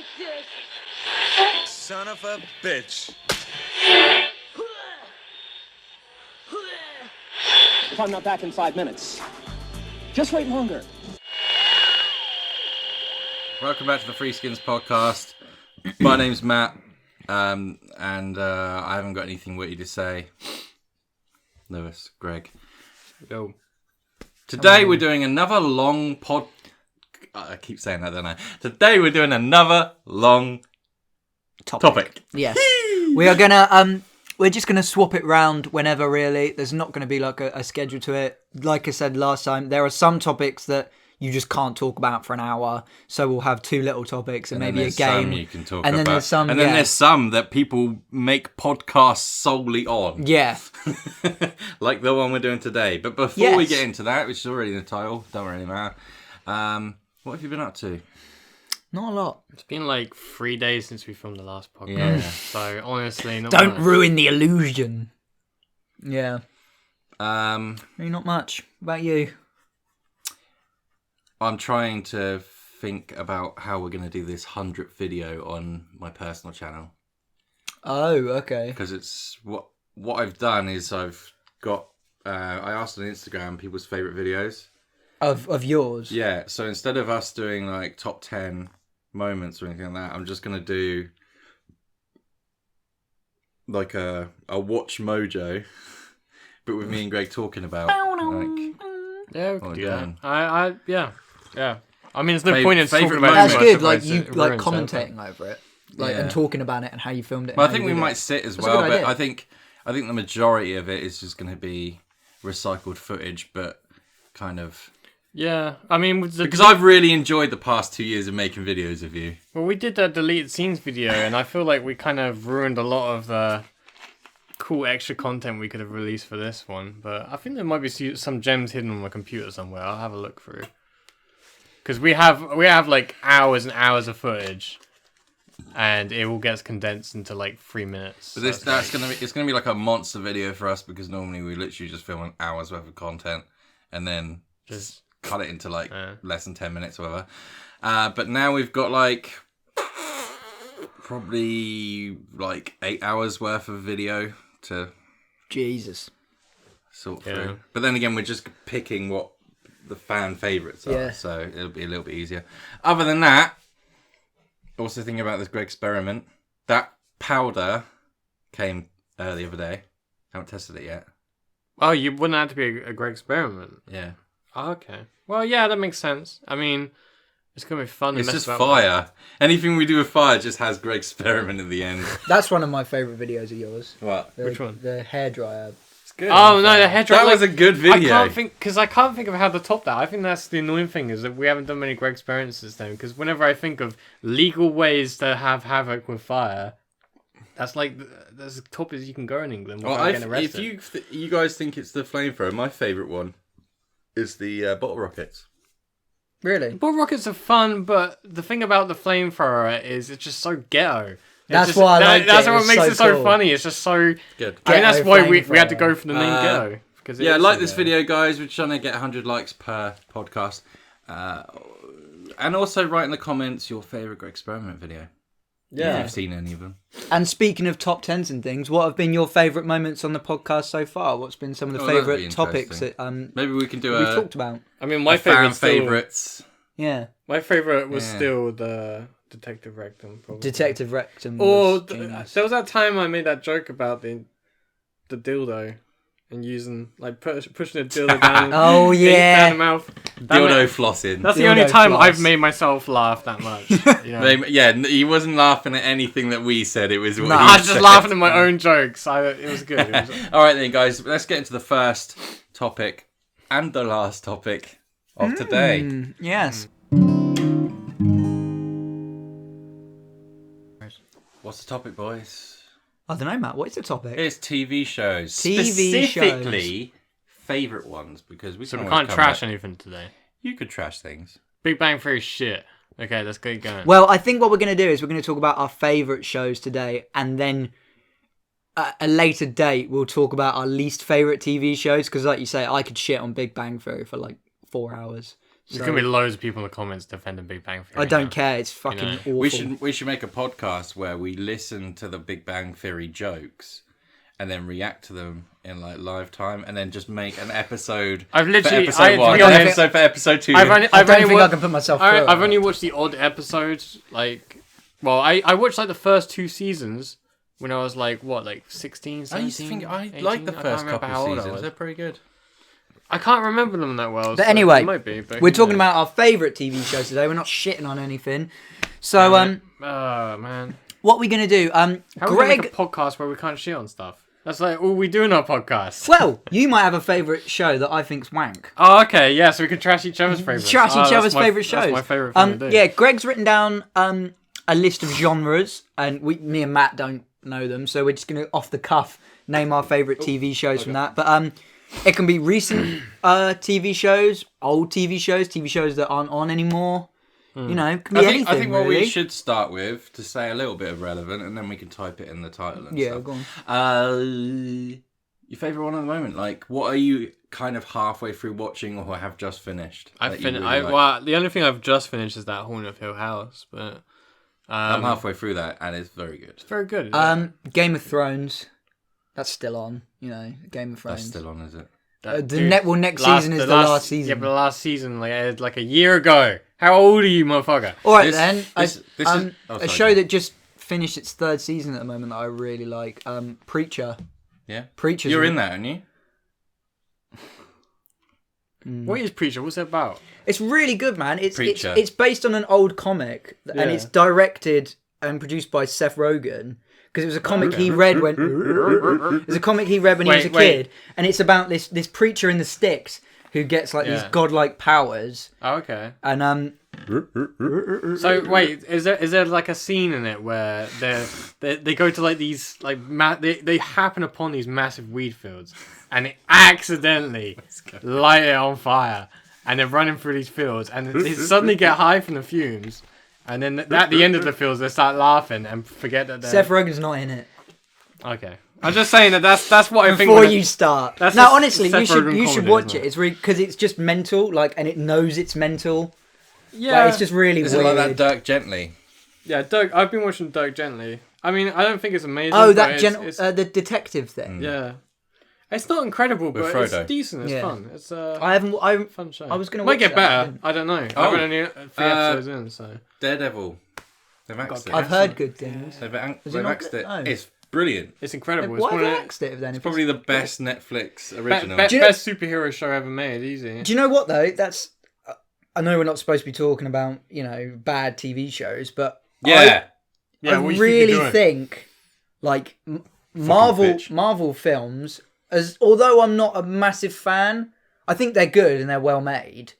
like this. Son of a bitch. If I'm not back in 5 minutes, just wait longer. Welcome back to the Threeskins podcast. My name's Matt, and I haven't got anything witty to say. Lewis, Greg. Go. Today we're doing another long pod. I keep saying that, don't I? Today we're doing another long topic. Yes. We are gonna we're just gonna swap it round whenever, really. There's not gonna be like a schedule to it. Like I said last time, there are some topics that you just can't talk about for an hour. So we'll have two little topics and maybe a game. Some you can talk and about. then there's some, and then there's some that people make podcasts solely on. Yeah. Like the one we're doing today. But before we get into that, which is already in the title, don't really matter. What have you been up to? Not a lot. It's been like 3 days since we filmed the last podcast. Yeah. So honestly, not Don't much. ruin the illusion. Yeah. I'm Not much. About you? trying to think about how we're going to do this 100th video on my personal channel. Oh, okay. Because it's what I've done is I've got I asked on Instagram people's favourite videos. Of yours? Yeah, so instead of us doing like top 10 moments or anything like that, I'm just going to do like a Watch Mojo, but with me and Greg talking about like Yeah, we what could do we're that. doing. Yeah. I mean, there's no point in talking favourite about That's it. good. Much, Like otherwise you it like ruins commentating over it, like Yeah. and talking about it and how you filmed it. Well, I and how think you we did might it. sit as That's a well, good but idea. I think the majority of it is just going to be recycled footage, but kind of Yeah, I mean, because I've really enjoyed the past 2 years of making videos of you. well, we did that deleted scenes video, and I feel like we kind of ruined a lot of the cool extra content we could have released for this one. But I think there might be some gems hidden on my computer somewhere. I'll have a look through. Because we have like hours and hours of footage, and it all gets condensed into like 3 minutes. But it's gonna be like a monster video for us because normally we literally just film an hour's worth of content and then just cut it into like less than 10 minutes or whatever. But now we've got like probably like 8 hours worth of video to Jesus. sort Yeah. through. But then again, we're just picking what the fan favourites are, Yeah. so it'll be a little bit easier. Other than that, also thinking about this Greg experiment, that powder came the other day. Haven't tested it yet. Oh, you wouldn't have to be a great experiment. Yeah. Oh, okay. Well, yeah, that makes sense. I mean, it's gonna be fun. It's to just mess about fire. Anything we do with fire just has Greg experiment at the end. That's one of my favourite videos of yours. What? Which one? The hairdryer. It's good. Oh no, the hairdryer. That was a good video. I can't think of how to top that. I think that's the annoying thing is that we haven't done many Greg experiences then. Because whenever I think of legal ways to have havoc with fire, that's like that's as top as you can go in England without getting arrested. If you guys think it's the flamethrower, my favourite one is the bottle rockets. Really? Ball rockets are fun, but the thing about the flamethrower is it's just so ghetto. That's why I like it. That's what It's makes so it so cool. funny. It's just so Good. I mean, that's why we had to flamethrower. go for the name ghetto. Because Yeah, like this video, guys. We're trying to get 100 likes per podcast. And also write in the comments your favourite Greg experiment video. Yeah. If you've seen any of them. And speaking of top tens and things, what have been your favourite moments on the podcast so far? What's been some of the Oh, that'd be favourite topics that Maybe we can do we've a talked about? I mean, my fan favorite still, favourites. Yeah. my favorite was Yeah. still the Detective Rectum. Probably. Detective Rectum. Or was genius. there was that time I made that joke about the dildo and using like pushing a dildo down. Oh, yeah. down the mouth. Dildo flossing. That's the Dildo only time floss. I've made myself laugh that much. You know? Yeah, he wasn't laughing at anything that we said. It was what No, he I was just said. laughing at my own jokes. It was good. It was, All right then, guys. Let's get into the first topic and the last topic of today. Yes. What's the topic, boys? I don't know, Matt. What is the topic? It's TV shows. TV Specifically, favourite ones, because we so can we always can't come trash back- anything today. You could trash things. Big Bang Theory shit. Okay, let's get going. Well, I think what we're going to do is we're going to talk about our favourite shows today, and then at a later date we'll talk about our least favourite TV shows, because like you say, I could shit on Big Bang Theory for like 4 hours. There's gonna be loads of people in the comments defending Big Bang Theory. I don't care. It's fucking awful. We should make a podcast where we listen to the Big Bang Theory jokes and then react to them in like live time, and then just make an episode. I've literally for episode 1, an episode for episode 2. I don't think I can put myself through it. I've only watched the odd episodes. I watched like the first 2 seasons when I was like 16, 17, I used to think I 18? liked the first couple how old I seasons. was. They're pretty good. I can't remember them that well. But anyway, it might be, but we're talking about our favourite TV shows today. We're not shitting on anything. So, oh man, what are we gonna do? how are we gonna Greg, make a podcast where we can't shit on stuff? That's like all we do in our podcast. well, you might have a favourite show that I think's wank. Oh, okay, yeah, so we could trash each other's favourites. Trash each other's favourite shows. That's my favourite thing to do. Yeah, Greg's written down a list of genres, and me and Matt don't know them, so we're just gonna off the cuff name our favourite TV shows from that. But it can be recent TV shows, old TV shows that aren't on anymore. You know, it can be anything. I think what really. we should start with to say a little bit of relevant, and then we can type it in the title. And stuff. Go on. Your favourite one at the moment? Like, what are you kind of halfway through watching or have just finished? Well, the only thing I've just finished is that Haunted of Hill House, but I'm halfway through that, and it's very good. It's very good. Game of Thrones, that's still on. You know, Game of Thrones. That's still on, is it? Next season is the last season. Yeah, but the last season aired like a year ago. How old are you, motherfucker? All right, then. A show that just finished its 3rd season at the moment that I really like. Preacher. Yeah. Preacher. You're in that, aren't you? What is Preacher? What's it about? It's really good, man. Preacher. It's based on an old comic, and it's directed and produced by Seth Rogen. Because it was a comic he read when it was a comic he read when he was a kid, and it's about this preacher in the sticks who gets like these godlike powers. Oh, okay. And So wait, is there like a scene in it where they go to like these like they happen upon these massive weed fields and they accidentally light it on fire, and they're running through these fields and they suddenly get high from the fumes. And then at the end of the fields, they start laughing and forget that they're... Seth Rogen's not in it. Okay, I'm just saying that's what I think. Before you start, no, honestly, you should watch it. It's really because it's just mental, like, and it knows it's mental. Yeah, like, it's just really Is weird. it like that Dirk Gently? Yeah, Dirk. I've been watching Dirk Gently. I mean, I don't think it's amazing. Oh, that it's the detective thing. Yeah, it's not incredible, but Frodo. it's decent. It's fun. It's I fun show. I was gonna might watch get that, better. I don't know. Oh. I've only 3 episodes in, so Daredevil. They've axed it. I've heard good things. They've it not axed good? it. Oh. It's brilliant. it's incredible. Why have one they of axed it then? It's probably the best Netflix original. Do you know- best superhero show ever made. Easy. Do you know what though? That's I know we're not supposed to be talking about bad TV shows, but yeah. Yeah, I what you really doing? think like Marvel films, as although I'm not a massive fan, I think they're good and they're well made.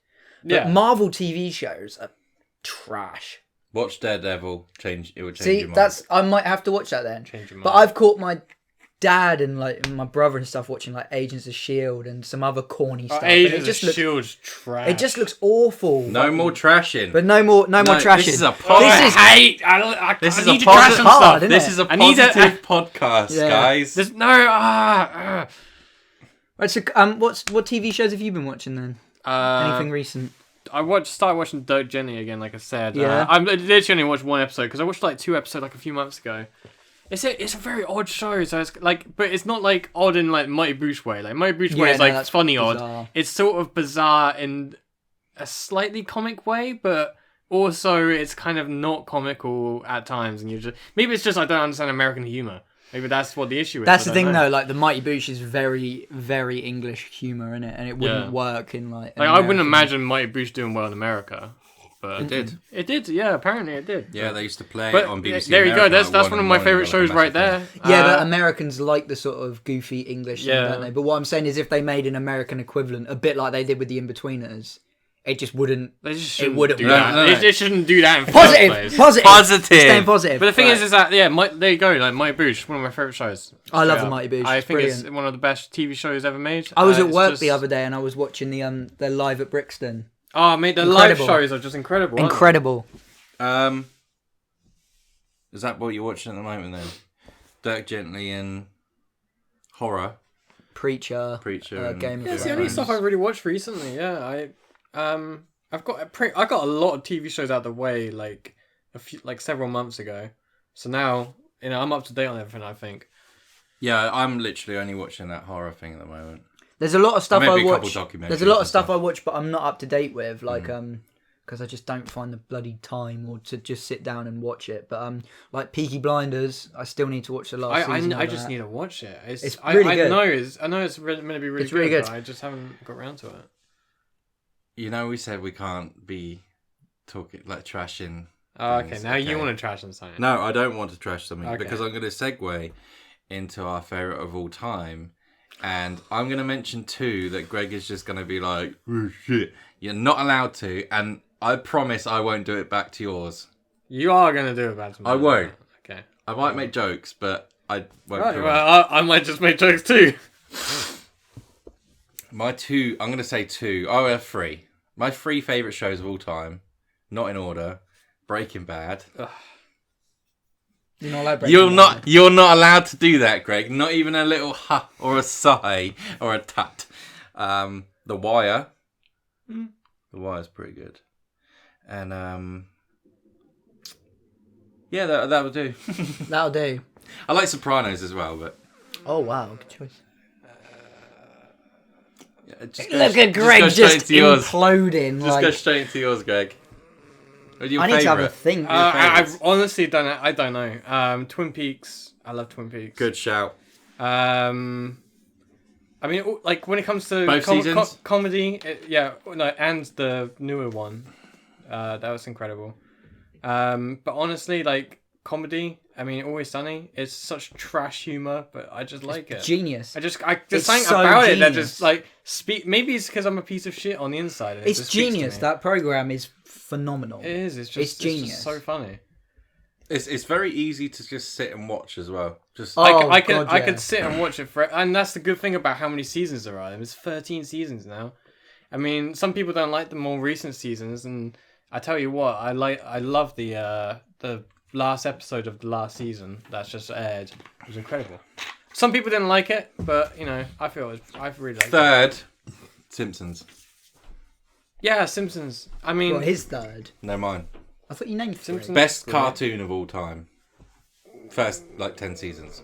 But Yeah. Marvel TV shows are trash. Watch Daredevil. It would change See, your mind. I might have to watch that then. Change your But mind. I've caught my dad and my brother and stuff watching like Agents of S.H.I.E.L.D. and some other corny stuff. and Agents of S.H.I.E.L.D.'s trash. It just looks awful. No more trashing. But no more trashing. This is a This is need a to trash positive. some hard, stuff. isn't This it? is a I need to- positive podcast, Yeah. guys. There's no. Right, so what TV shows have you been watching then? Anything recent? I started watching Dirk Gently again, like I said. Yeah. I literally only watched 1 episode because I watched like 2 episodes like a few months ago. It's a very odd show, so it's like, but it's not like odd in like Mighty Boosh way. Like Mighty Boosh way is like that's funny bizarre. odd. It's sort of bizarre in a slightly comic way, but also it's kind of not comical at times. And maybe it's just I don't understand American humor. Maybe that's what the issue is. That's I the don't thing know. though. Like the Mighty Boosh is very, very English humor in it, and it wouldn't work in like. Like I wouldn't imagine Mighty Boosh doing well in America. But It did. It did, yeah. Apparently, it did. Yeah, they used to play But it on BBC. there you go. America, That's one of my favorite shows right there. Yeah, but Americans like the sort of goofy English thing, Yeah. don't they? But what I'm saying is, if they made an American equivalent, a bit like they did with the In-Betweeners, it just wouldn't. They just shouldn't wouldn't do work. that. No. They just shouldn't do that in the first place. Positive. Staying positive. But the thing is that there you go. Like Mighty Boosh, one of my favorite shows. I love Straight the up. Mighty Boosh. I It's think brilliant. it's one of the best TV shows ever made. I was at It's work just- the other day and I was watching the live at Brixton. Oh, mate, the Incredible. live shows are just incredible. aren't they? Incredible. Is that what you're watching at the moment then? Dirk Gently and horror. Preacher. And Game of Yeah, it's the Thrones. only stuff I really watched recently. Yeah, I got a lot of TV shows out of the way like several months ago. So now, I'm up to date on everything, I think. Yeah, I'm literally only watching that horror thing at the moment. There's a lot of stuff I maybe a watch. couple documentaries There's a lot of and stuff stuff. I watch, but I'm not up to date with. Like, because I just don't find the bloody time or to just sit down and watch it. But like Peaky Blinders, I still need to watch the last season. I just need to watch it. It's really good. I know it's meant to be really It's really good. but I just haven't got around to it. We said we can't be talking like trashing. Oh, okay. Now you want to trash something. No, I don't want to trash something Okay. because I'm going to segue into our favourite of all time. And I'm going to mention two that Greg is just going to be like, oh shit. You're not allowed to. And I promise I won't do it back to yours. You are going to do it back to me. I won't. Okay. I might make jokes, but I won't. Right, do it. well, I might just make jokes too. My two, I'm going to say two. Oh, I have three. My three favourite shows of all time, not in order. Breaking Bad. You're not allowed Breaking Bad. You're not allowed to do that, Greg. Not even a little ha or a sigh or a tut. The Wire. The Wire's pretty good. And yeah, that would do. That'll do. I like Sopranos as well, but Oh wow, good choice. Look at Greg just imploding. Just go straight into yours, Greg. What's your I need to have a favourite? think. I've honestly done it. I don't know. Twin Peaks. I love Twin Peaks. Good shout. I mean, like when it comes to Both seasons? comedy, and the newer one, that was incredible. But honestly, like comedy, I mean, Always Sunny, it's such trash humor, but I just like it. Genius. There's It's something so about it that genius. just like maybe it's because I'm a piece of shit on the inside. And It's just speaks to genius. me. That program is phenomenal. It is. It's just genius. so funny. It's very easy to just sit and watch as well. Just I God, could sit and watch it and that's the good thing about how many seasons there are. There's 13 seasons now. I mean, some people don't like the more recent seasons, and I tell you what, I love the last episode of the last season that's just aired. It was incredible. Some people didn't like it, but I really liked it. Third, Simpsons. Yeah, Simpsons. I mean, Well, his third. No, mine. I thought you named three. Simpsons. Best Great. cartoon of all time. First, 10 seasons.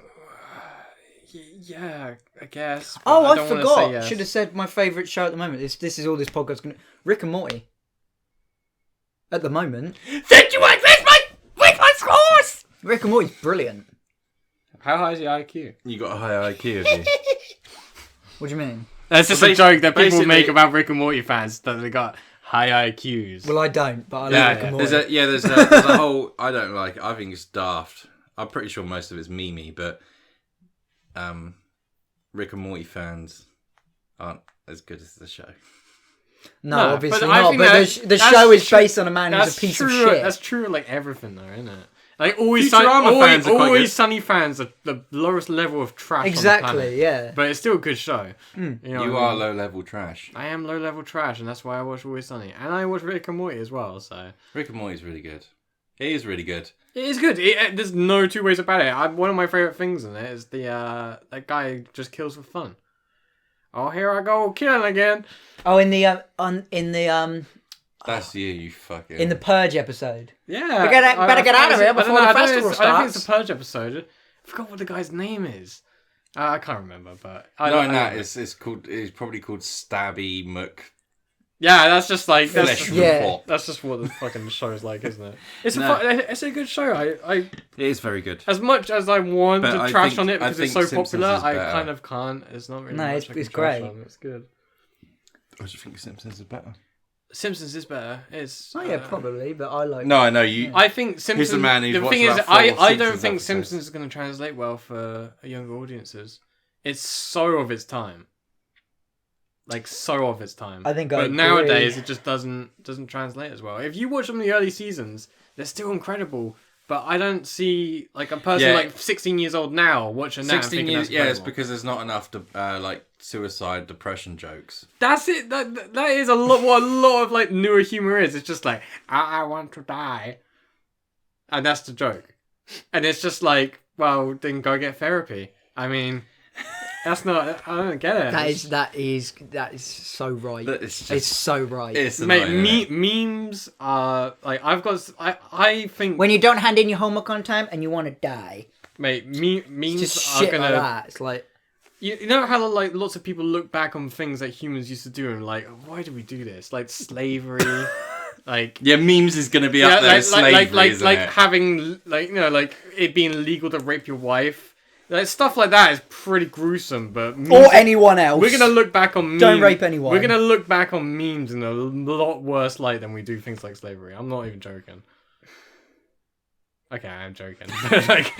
Yeah, I guess. Oh, I don't wanna forgot. say yes. Should have said my favourite show at the moment. This is all this podcast going to... Rick and Morty. At the moment. Where's my scores? Rick and Morty's brilliant. How high is your IQ? You got a high IQ, have you? What do you mean? That's just Well, a joke that people basically- make about Rick and Morty fans, that they got high IQs. Well, I don't, but I Yeah, like Rick and Morty. There's a whole... I don't like it. I think it's daft. I'm pretty sure most of it's meme-y, but... Rick and Morty fans aren't as good as the show. No, No, obviously but I not. think But that- the that's show is true- based on a man who's a piece true, of shit. That's true, like everything, though, isn't it? Like Always Futurama fans are quite Always good. Sunny fans are the lowest level of trash. On the Exactly, planet. yeah. But it's still a good show. Mm. You know You what I are mean? low-level trash. I am low level trash, and that's why I watch Always Sunny, and I watch Rick and Morty as well. So Rick and Morty's really good. It is really good. it is good. There's no two ways about it. One of my favorite things in it is that guy just kills for fun. Oh, here I go killing again. Oh, in the That's you fucking... in the Purge episode. Yeah, Better get out of here I don't before know, the I don't festival think I think it's starts. a Purge episode. I forgot what the guy's name is. I can't remember, but it's probably called Stabby Muck. Yeah, that's just like Flesh Yeah. Report. that's just what the fucking show is like, isn't it? It's No. it's a good show. I It is very good. as much as I want But to I trash think- on it I because it's think so Simpsons popular, is I better. kind of can't. It's not really. No, much it's- I can it's trash great. on. It's good. I just think Simpsons is better. Simpsons is better. It's Oh yeah, probably, but I like. No, I know you. I think Simpsons. the man who's the watched thing is, about 4 I don't Simpsons think episodes. Simpsons is going to translate well for younger audiences. It's so of its time. Like so of its time. I think I But agree. nowadays it just doesn't translate as well. If you watch some of the early seasons, they're still incredible. But I don't see like a person Yeah. like 16 years old now watching that. and 16 thinking years. that's Yeah, it's incredible. because there's not enough suicide, depression jokes. That's it. That is a lot. What a lot of like newer humor is. It's just like I want to die, and that's the joke. And it's just like, well, then go get therapy. I mean, That's not. I don't get it. That is so right. That is just- It's so right. It's annoying, Mate, isn't it? memes are like I think. When you don't hand in your homework on time and you want to die, Mate, it's memes just are shit gonna. like that. It's like You know how like lots of people look back on things that humans used to do and like, why did we do this? Like slavery, like Yeah, memes is gonna be up there. As slavery, isn't it? having like like it being illegal to rape your wife. Like stuff like that is pretty gruesome, but memes or anyone else. we're gonna look back on memes. Don't rape anyone. We're gonna look back on memes in a lot worse light than we do things like slavery. I'm not even joking. Okay, I'm joking. Like,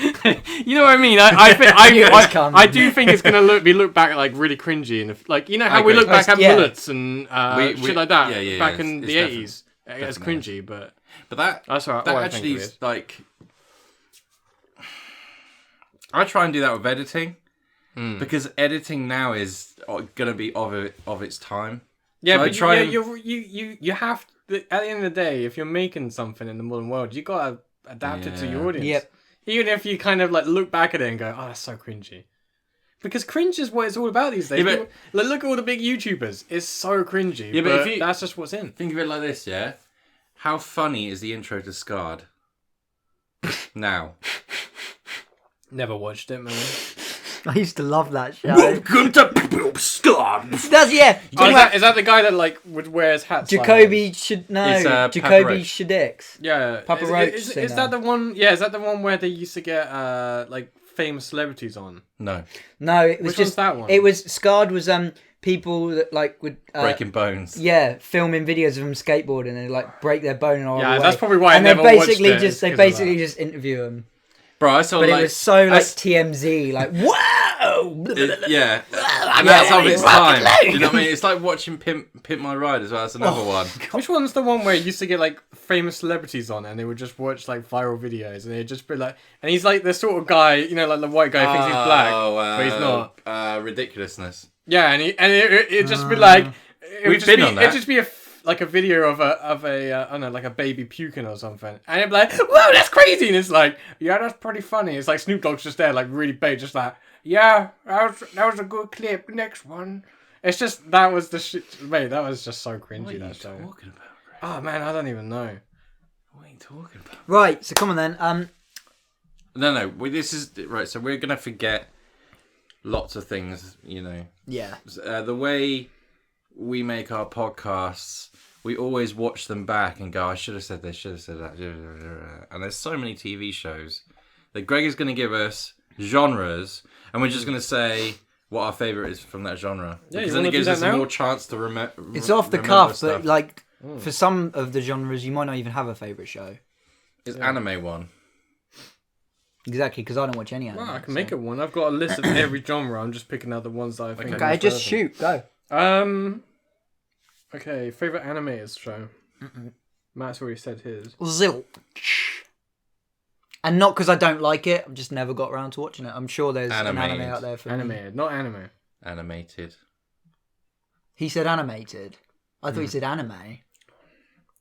you know what I mean? I do think it's gonna be looked back like really cringy, and like you know how we look back at bullets and shit like that back in the 80s. It's cringy, but that's right. That actually is like. I try and do that with editing because editing now is gonna be of its time. Yeah, so but you have to, at the end of the day, if you're making something in the modern world, you gotta adapt it to your audience. Yep. Even if you kind of like look back at it and go, "Oh, that's so cringy," because cringe is what it's all about these days. Yeah, People, like, look at all the big YouTubers; it's so cringy. Yeah, but if that's just what's in. Think of it like this, yeah. How funny is the intro to Scarred? Now. Never watched it, man. I used to love that show. Welcome to Scarred. Is that the guy that like would wear his hat? Jacoby It's, Jacoby Papa Roach. Shadix. Yeah, Papa Roach is that the one? Yeah, is that the one where they used to get like famous celebrities on? No. No, it was Which just one's that one? It was Scarred was people that like would Breaking bones. Yeah, filming videos of them skateboarding and like break their bone and all. Yeah, that's probably why I and never they watched basically it, just they because of basically that. just interview them. Bro, I saw But like... it was so like TMZ, like whoa. Yeah. And that's of its time. Do you know what I mean? It's like watching Pimp My Ride as well. That's another one. Which one's the one where you used to get like famous celebrities on and they would just watch like viral videos and they'd just be like, and he's like the sort of guy, you know, like the white guy who thinks he's black, but he's not. Ridiculousness. Yeah, and it'd just be like, it'd just be like a video of a I don't know, like a baby puking or something, and it'd be like, whoa, that's crazy, and it's like, yeah, that's pretty funny. It's like Snoop Dogg's just there, like really big, just like, yeah, that was a good clip. Next one. It's just that was the shit, mate. That was just so cringy. What are you that show. talking about, Greg? Oh man, I don't even know. What are you talking about? Right, so come on then. No. This is... Right, so we're going to forget lots of things, you know. Yeah. The way we make our podcasts, we always watch them back and go, I should have said this, should have said that. And there's so many TV shows that Greg is going to give us genres, and we're just going to say what our favourite is from that genre. Yeah, because you then wanna it gives do us that now? more chance to remember. It's off the cuff, but like for some of the genres, you might not even have a favourite show. It's anime one. Exactly, because I don't watch any anime. Well, I can make it one. I've got a list of every genre. I'm just picking out the ones that I think. Okay, just shoot, go. Okay, favorite animated show. Matt's already said his. Zilch. And not because I don't like it, I've just never got around to watching it. I'm sure there's an anime out there for me. Animated, not anime. Animated. He said animated. I thought he said anime.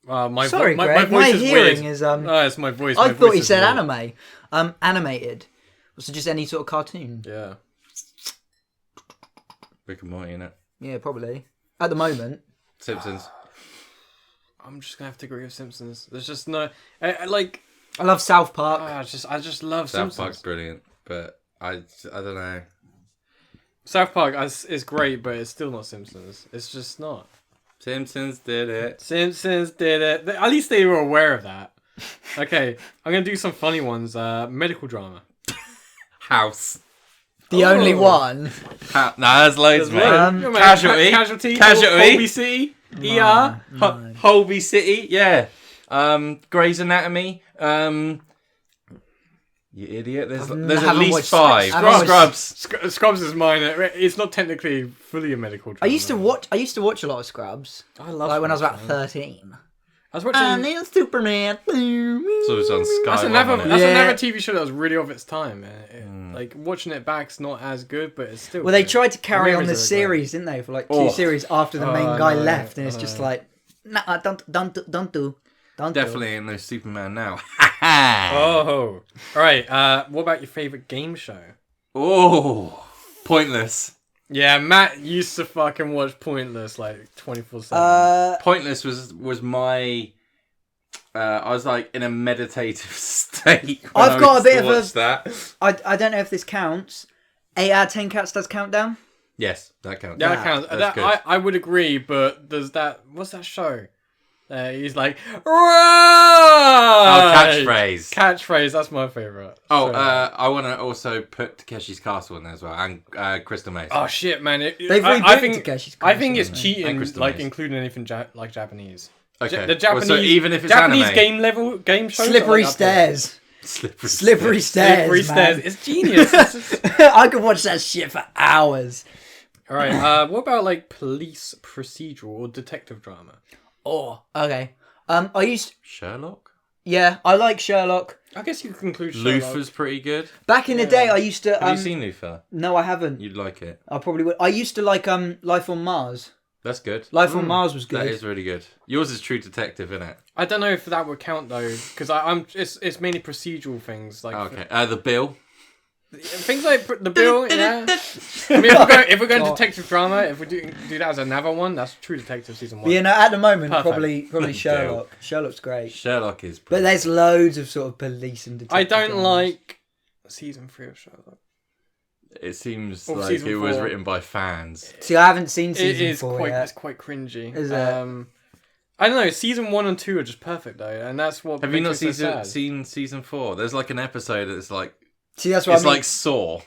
Sorry, Greg. my voice My is hearing weird. is Oh, it's my voice. I My thought voice he is said weird. anime. Animated. So just any sort of cartoon. Yeah. Rick and Morty, innit? Yeah, probably. At the moment. Simpsons. I'm just gonna have to agree with Simpsons. There's just no, like. I love South Park. I just love South Simpsons. Park's brilliant, but I don't know. South Park is great, but it's still not Simpsons. It's just not. Simpsons did it. Simpsons did it. At least they were aware of that. Okay, I'm gonna do some funny ones. Medical drama. House. The only one. Nah, there's loads, mate. Casualty. Casualty. Holby City. ER. Holby City. Yeah. Grey's Anatomy. You idiot. There's at haven't least watched 5. Scrubs. Scrubs is mine. It's not technically fully a medical drama. I used to watch a lot of Scrubs. I love. Like when I was Scrubs, about man. 13. I was watching. I'm Superman. So it's on Sky. That's One, another. isn't it? That's Yeah. another TV show that was really of its time. Like watching it back's not as good, but it's still. Well, they good. tried to carry on Memories the are great. series, didn't they? For like 2 series after the main guy left, and it's just like, nah, don't do. Definitely in no Superman now. Oh, all right. What about your favorite game show? Oh, pointless. Yeah, Matt used to fucking watch Pointless like 24/7. Pointless was my. I was like in a meditative state. When I've got a bit of watch that. I don't know if this counts. 8 out of 10 Cats does countdown. Yes, that counts. That counts. That's good. I would agree, but there's that. What's that show? He's like, Oh, catchphrase. Catchphrase. That's my favorite. Oh, show. I want to also put Takeshi's Castle in there as well, and Crystal Maze. Oh shit, man! They've I rebooted think Takeshi's I think Castle, it's haven't they? cheating, Crystal like Maze. including anything like Japanese. Okay. The Japanese, Well, so even if it's Japanese anime. game shows. Slippery are like up there. Stairs. Slippery Slippery Stairs. Slippery Stairs. Man. It's genius. I could watch that shit for hours. All right. What about like police procedural or detective drama? Oh, okay. Sherlock? Yeah, I like Sherlock. I guess you could conclude Sherlock. Luther's pretty good. Back in the day, I used to. Have you seen Luther? No, I haven't. You'd like it. I probably would. I used to like Life on Mars. That's good. Life on Mars was good. That is really good. Yours is True Detective, isn't it? I don't know if that would count though, because it's mainly procedural things like Okay. The Bill. things like the Bill. Yeah. I mean, if we're going detective drama, if we do that as another one, that's True Detective season 1. Yeah, no, at the moment, Perfect. probably Sherlock. Sherlock's great. Sherlock is. But there's loads of sort of police and detective I don't dramas. like season 3 of Sherlock. It seems Or like season it was 4. written by fans. See, I haven't seen It season is 4 quite yet. it's quite cringy. Is it? I don't know. Season 1 and 2 are just perfect though, and that's what. Have you not makes me so sad. seen season 4? There's like an episode that's like See, that's what it's I mean. like Saw.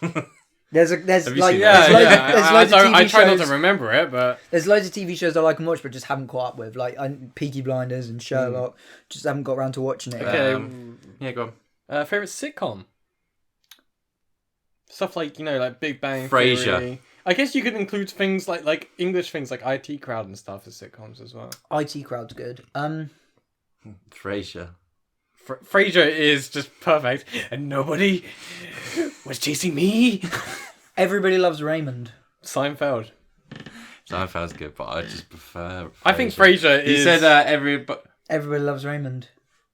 There's Have you like seen there's that? loads, Yeah, there's loads of TV I try shows. not to remember it, but There's loads of TV shows I like and watch, but just haven't caught up with, like Peaky Blinders and Sherlock. Just haven't got around to watching it. okay. Yeah, go on. Favorite sitcom. Stuff like like Big Bang Frasier. Theory. I guess you could include things like English things like IT Crowd and stuff as sitcoms as well. IT Crowd's good. Frasier. Frasier is just perfect, and nobody was chasing me. Everybody Loves Raymond. Seinfeld. Seinfeld's good, but I just prefer. I think Frasier is. You said everybody. Everybody Loves Raymond.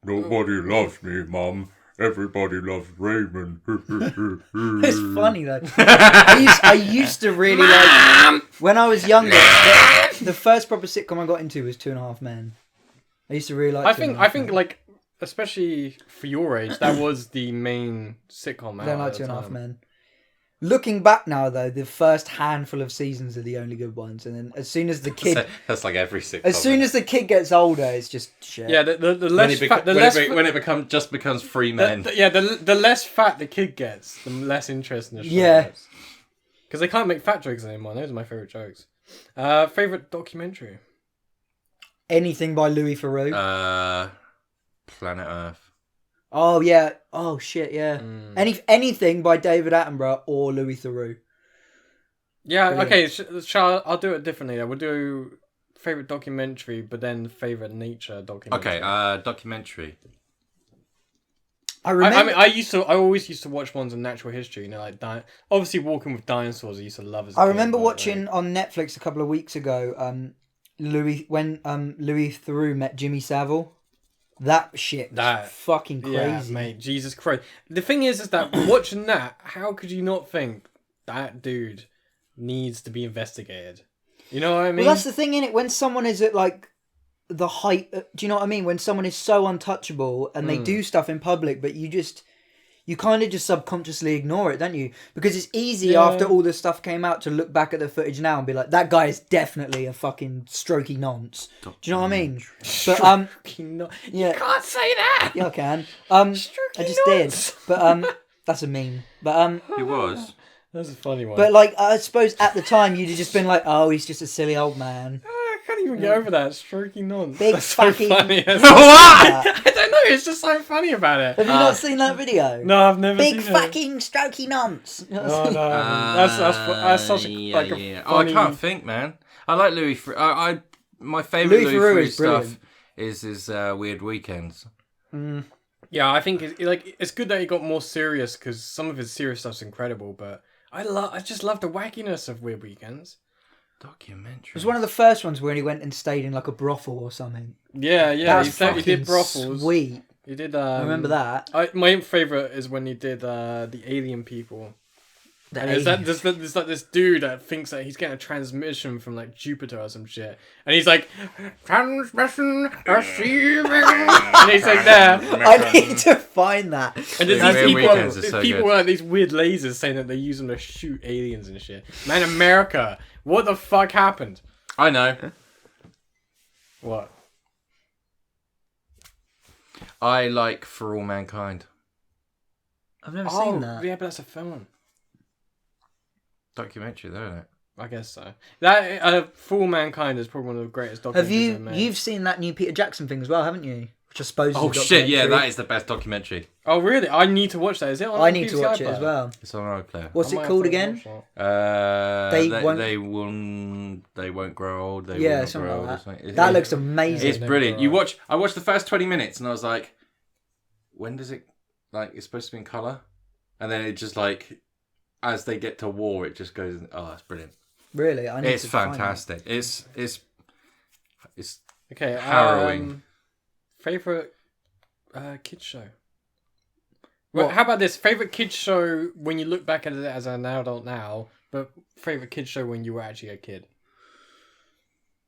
Nobody loves me, Mum. Everybody loves Raymond. It's funny though. I used to really like when I was younger. The first proper sitcom I got into was 2.5 Men. I used to really like. I think like especially for your age, that was the main sitcom. I don't like 2.5 Men. Looking back now, though, the first handful of seasons are the only good ones, and then as soon as the kid, That's like every sitcom. as soon as the kid gets older, it's just shit. Yeah, the less fat, when it becomes free men. the less fat the kid gets, the less interest in the show. Yeah. Because they can't make fat jokes anymore. Those are my favorite jokes. Favorite documentary. Anything by Louis Theroux. Planet Earth. Oh yeah. Oh shit. Yeah. Anything by David Attenborough or Louis Theroux. Yeah. Brilliant. Okay. I'll do it differently. We'll do favorite documentary, but then favorite nature documentary. Okay. Documentary. I remember. I always used to watch ones on natural history. Like obviously Walking with Dinosaurs. I used to love as a I kid, remember but, watching like, on Netflix a couple of weeks ago. Louis Theroux met Jimmy Savile. That shit was fucking crazy. Yeah, mate. Jesus Christ. The thing is that watching that, how could you not think that dude needs to be investigated? You know what I mean? Well, that's the thing, innit? When someone is at like the height, do you know what I mean? When someone is so untouchable and they do stuff in public, but you kind of just subconsciously ignore it, don't you? Because it's easy after all this stuff came out to look back at the footage now and be like, that guy is definitely a fucking strokey nonce. Do you know what I mean? But yeah, you can't say that. yeah, I can. I just did. nonce. But that's a meme. But It was. That's a funny one. but like I suppose at the time you'd have just been like, oh, he's just a silly old man. I can't even get over that. Strokey nonce. Big That's so fucking- funny. What? I don't know. It's just so funny about it. Have you not seen that video? No, I've never Big seen it. fucking strokey nonce. No, that's such a like a yeah. funny... Oh, I can't think, man. I like Louis. My favorite Louis Louis Theroux Theroux is stuff brilliant. is his Weird Weekends. Yeah, I think it's good that he got more serious because some of his serious stuff's incredible. But I just love the wackiness of Weird Weekends. Documentary. It was one of the first ones where he went and stayed in like a brothel or something. Yeah, That he was did fucking brothels. sweet. He did. I remember that. My favorite is when he did the alien people. And there's like this dude that thinks that he's getting a transmission from like Jupiter or some shit, and he's like, transmission receiving, and he's like there. I need to find that. And there's Weird these Weekends is people, so people good. with like these weird lasers saying that they use them to shoot aliens and shit. Man, America, what the fuck happened? I know. What? I like For All Mankind. I've never seen that. Yeah, but that's a film. Documentary, though, isn't it? I guess so. That For All Mankind is probably one of the greatest documentaries Have ever made. you've seen that new Peter Jackson thing as well, haven't you? Which I suppose. Oh is a shit! Yeah, documentary. that is the best documentary. Oh really? I need to watch that. Is it on? I need to BBC watch it iPlayer? as well. It's on iPlayer. What's I it might called have to again? watch that. They won't grow old. They will Yeah, not something grow old. like or something. that. That looks amazing. It's brilliant. I watched the first 20 minutes and I was like, when does it, like, it's supposed to be in colour? And then it just like, as they get to war, it just goes, oh, that's brilliant. Really, I need It's to find it. fantastic. It's Okay. harrowing. Favorite kids show. What? Well, how about this? Favorite kids show when you look back at it as an adult now, but favorite kids show when you were actually a kid.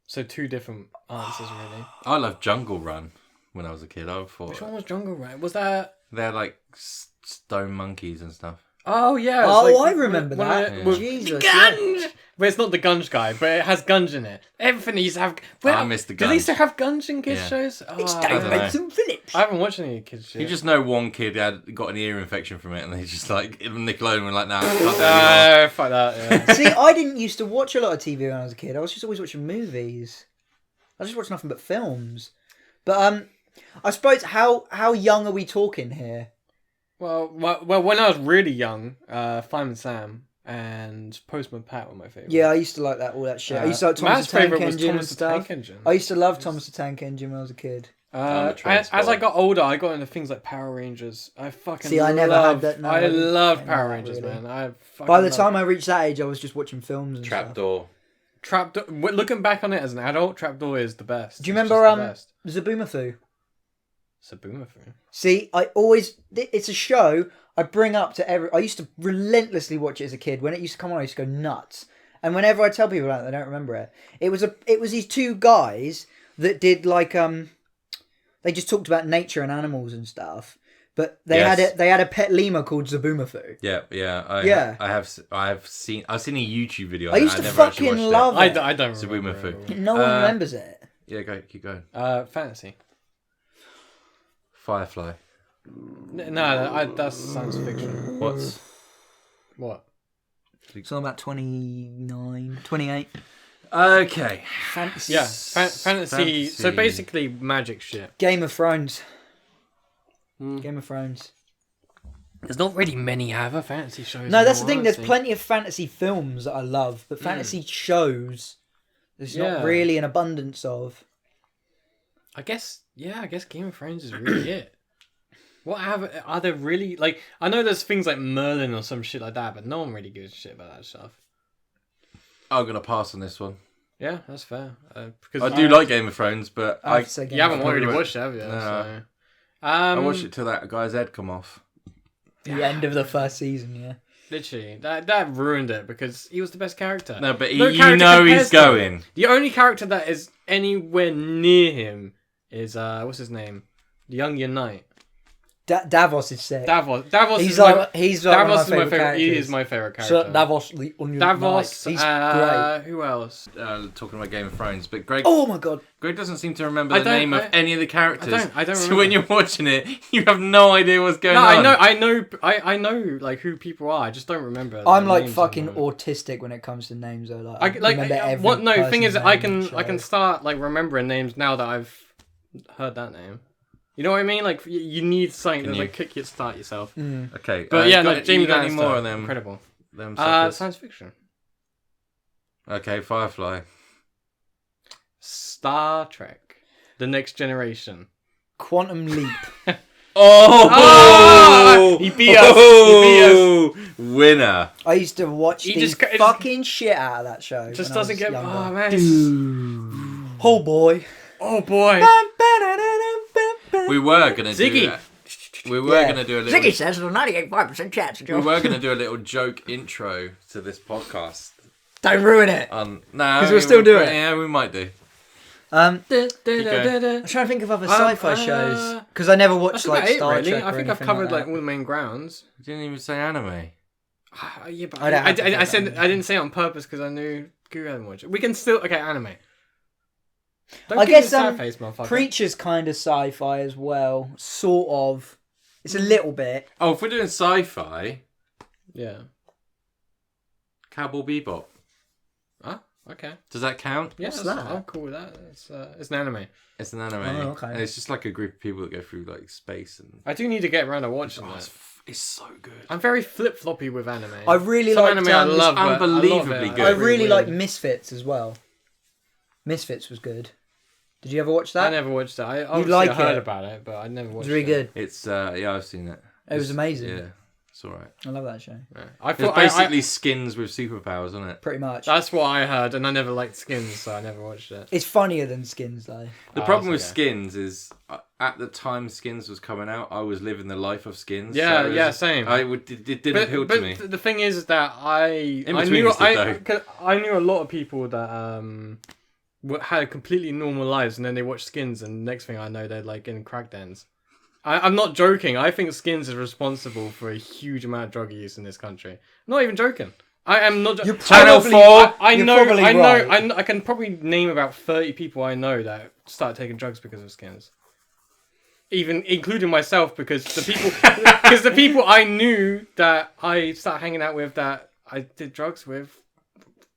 So 2 different answers, really. I loved Jungle Run when I was a kid. I thought Which one was Jungle Run? Was that? they're like stone monkeys and stuff. Oh yeah. it's Oh, like I remember one that. of the- with Jesus, Gunge! But it's not the Gunge guy, but it has Gunge in it. Everything used to have. I missed the Do they Gunge. still have Gunge in kids Yeah. shows? Oh, It's I Dave don't know. Benson Phillips. I haven't watched any kids shows. You just know one kid had got an ear infection from it, and they just like Nickelodeon were like, "Nah, can't do it anymore." Fuck that. Yeah. See, I didn't used to watch a lot of TV when I was a kid. I was just always watching movies. I just watched nothing but films. But I suppose how young are we talking here? well, when I was really young, Fireman Sam and Postman Pat were my favorite. Yeah, I used to like all that shit. I used to like Thomas Matt's the Tank favourite was Engine Thomas and the stuff. Tank Engine. I used to love Thomas the Tank Engine when I was a kid. I'm a As transporter. I got older, I got into things like Power Rangers. I fucking See, I never loved, had that. No, I I didn't love know Power that, Rangers, really. man. I fucking By the loved time I reached that age, I was just watching films and stuff. Trapdoor. Trapdoor. Looking back on it as an adult, Trapdoor is the best. Do you It's remember just the best. Zaboomafoo? Sabumafu. See, it's a show I bring up to I used to relentlessly watch it as a kid. When it used to come on, I used to go nuts. And whenever I tell people about it, they don't remember it. It was these 2 guys that did like they just talked about nature and animals and stuff. But they had a pet lemur called Zaboomafoo. Yeah. I've seen a YouTube video. I used to fucking love it. I don't Sabumafu. remember it. No one remembers it. Yeah, keep going. Fantasy. Firefly. No, that's science fiction. What's What? It's all about 29, 28. okay? Fantasy. Yeah, fantasy. So basically, magic shit. Game of Thrones. Game of Thrones. There's not really many other fantasy shows. No, that's the thing. There's plenty of fantasy films that I love, but fantasy shows, there's not Yeah. really an abundance of. I guess Game of Thrones is really it. What are there really like? I know there's things like Merlin or some shit like that, but no one really gives a shit about that stuff. I'm gonna pass on this one. Yeah, that's fair. Because I do like Game of Thrones, but I have to say Game you haven't of Thrones. already watched it, have you? No. So. I watched it till that guy's head come off. The end of the first season, yeah. Literally, that ruined it because he was the best character. No, but No you character know compares he's to him. going. The only character that is anywhere near him is what's his name? The Young Knight. Davos is sick. Davos He's is like my, he's like Davos one is of my my favorite favorite. characters. He is my favorite character. So Davos, the Onion Davos. Knight. He's great. Who else? Talking about Game of Thrones, but Greg Oh my god. Greg doesn't seem to remember I the don't- name of I- any of the characters. I don't So remember. when you're watching it, you have no idea what's going No, on. I know, like who people are. I just don't remember. I'm the like names fucking of them. autistic when it comes to names though. Like, I remember every what? No, thing is, person's I name in the can I can show. start like remembering names now that I've heard that name. You know what I mean? Like you need something Can to you? like kick your start yourself. Okay, But yeah, got, no, Jamie you got any Lannister, more of them? incredible. Them suckers? Science fiction. Okay, Firefly. Star Trek, The Next Generation. Quantum Leap. Oh! He beat us. He beat us. Winner. I used to watch He the just- it's- fucking shit out of that show. Just when I was doesn't get. younger. Oh man. it's- Oh boy. Oh boy. We were gonna do Ziggy. that. We were going to do a little... Ziggy says there's a 98.5% chance. We were going to do a little joke intro to this podcast. Don't ruin it. No, because we'll still do it. Yeah, we might do. I'm trying to think of other sci-fi shows because I never watched like Star Trek. I think I've covered like all the main grounds. You didn't even say anime. Yeah, but I didn't say it on purpose because I knew Guru hadn't watched it. We can still anime. Don't I guess face, Preacher's kind of sci-fi as well, sort of. It's a little bit. Oh, if we're doing sci-fi, yeah, Cowboy Bebop. Okay. Does that count? Yeah, I'm cool with that. It's an anime. It's an anime. Oh, okay. And it's just like a group of people that go through like space and. I do need to get around to watching that. It's so good. I'm very flip floppy with anime. I really Some like anime I love, but unbelievably good. I really like Misfits as well. Misfits was good. Did you ever watch that? I never watched it. I heard about it, but I never watched it. It's really good. It's I've seen it. It was amazing. Yeah, it's alright. I love that show. Yeah. It's basically skins with superpowers, isn't it? Pretty much. That's what I heard, and I never liked Skins, so I never watched it. It's funnier than Skins though. The problem with Skins is at the time Skins was coming out, I was living the life of Skins. Yeah, same. It didn't appeal to me. But the thing is that I knew a lot of people that had completely normal lives, and then they watch Skins, and the next thing I know, they're like in crack dens. I'm not joking. I think Skins is responsible for a huge amount of drug use in this country. I'm not even joking. I am not. Channel 4. I can probably name about 30 people I know that started taking drugs because of Skins. Even including myself, because the people I knew that I started hanging out with, that I did drugs with,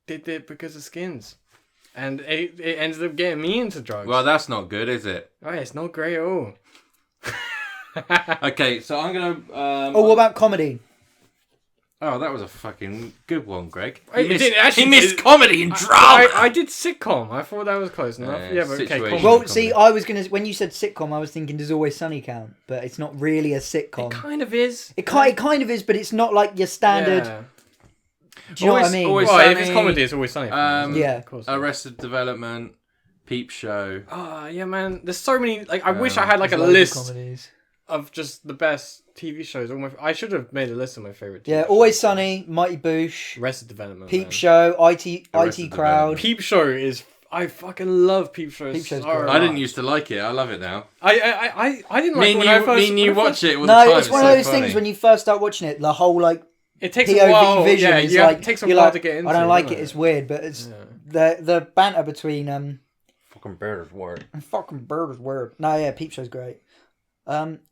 did it because of Skins. And it ended up getting me into drugs. Well, that's not good, is it? Oh, it's not great at all. Okay, so I'm going to... what about comedy? Oh, that was a fucking good one, Greg. He missed comedy and drama! I did sitcom. I thought that was close enough. Yeah, but okay, comedy. Well, see, I was going to... When you said sitcom, I was thinking Does Always Sunny count? But it's not really a sitcom. It kind of is. It kind of is, but it's not like your standard... Yeah. Do you know what I mean? Well, if it's comedy, it's Always Sunny. Yeah. Of course. Arrested Development, Peep Show. Oh, yeah, man. There's so many... Like, I wish I had like a list of just the best TV shows. I should have made a list of my favorite TV shows. Always Sunny, Mighty Boosh, Arrested Development, Peep Show, IT Crowd. Peep Show is... I fucking love Peep Show. Peep Show's so great. I didn't used to like it. I love it now. I didn't like it when I first... Me and you watch it all the No, time. it's one of those things when you first start watching it, the whole like it takes POV a while. vision is like... It takes a while to get into. I don't like it, it's weird, but it's... The banter between... Fucking bird is weird. Fucking bird is weird. No, yeah, Peep Show's great.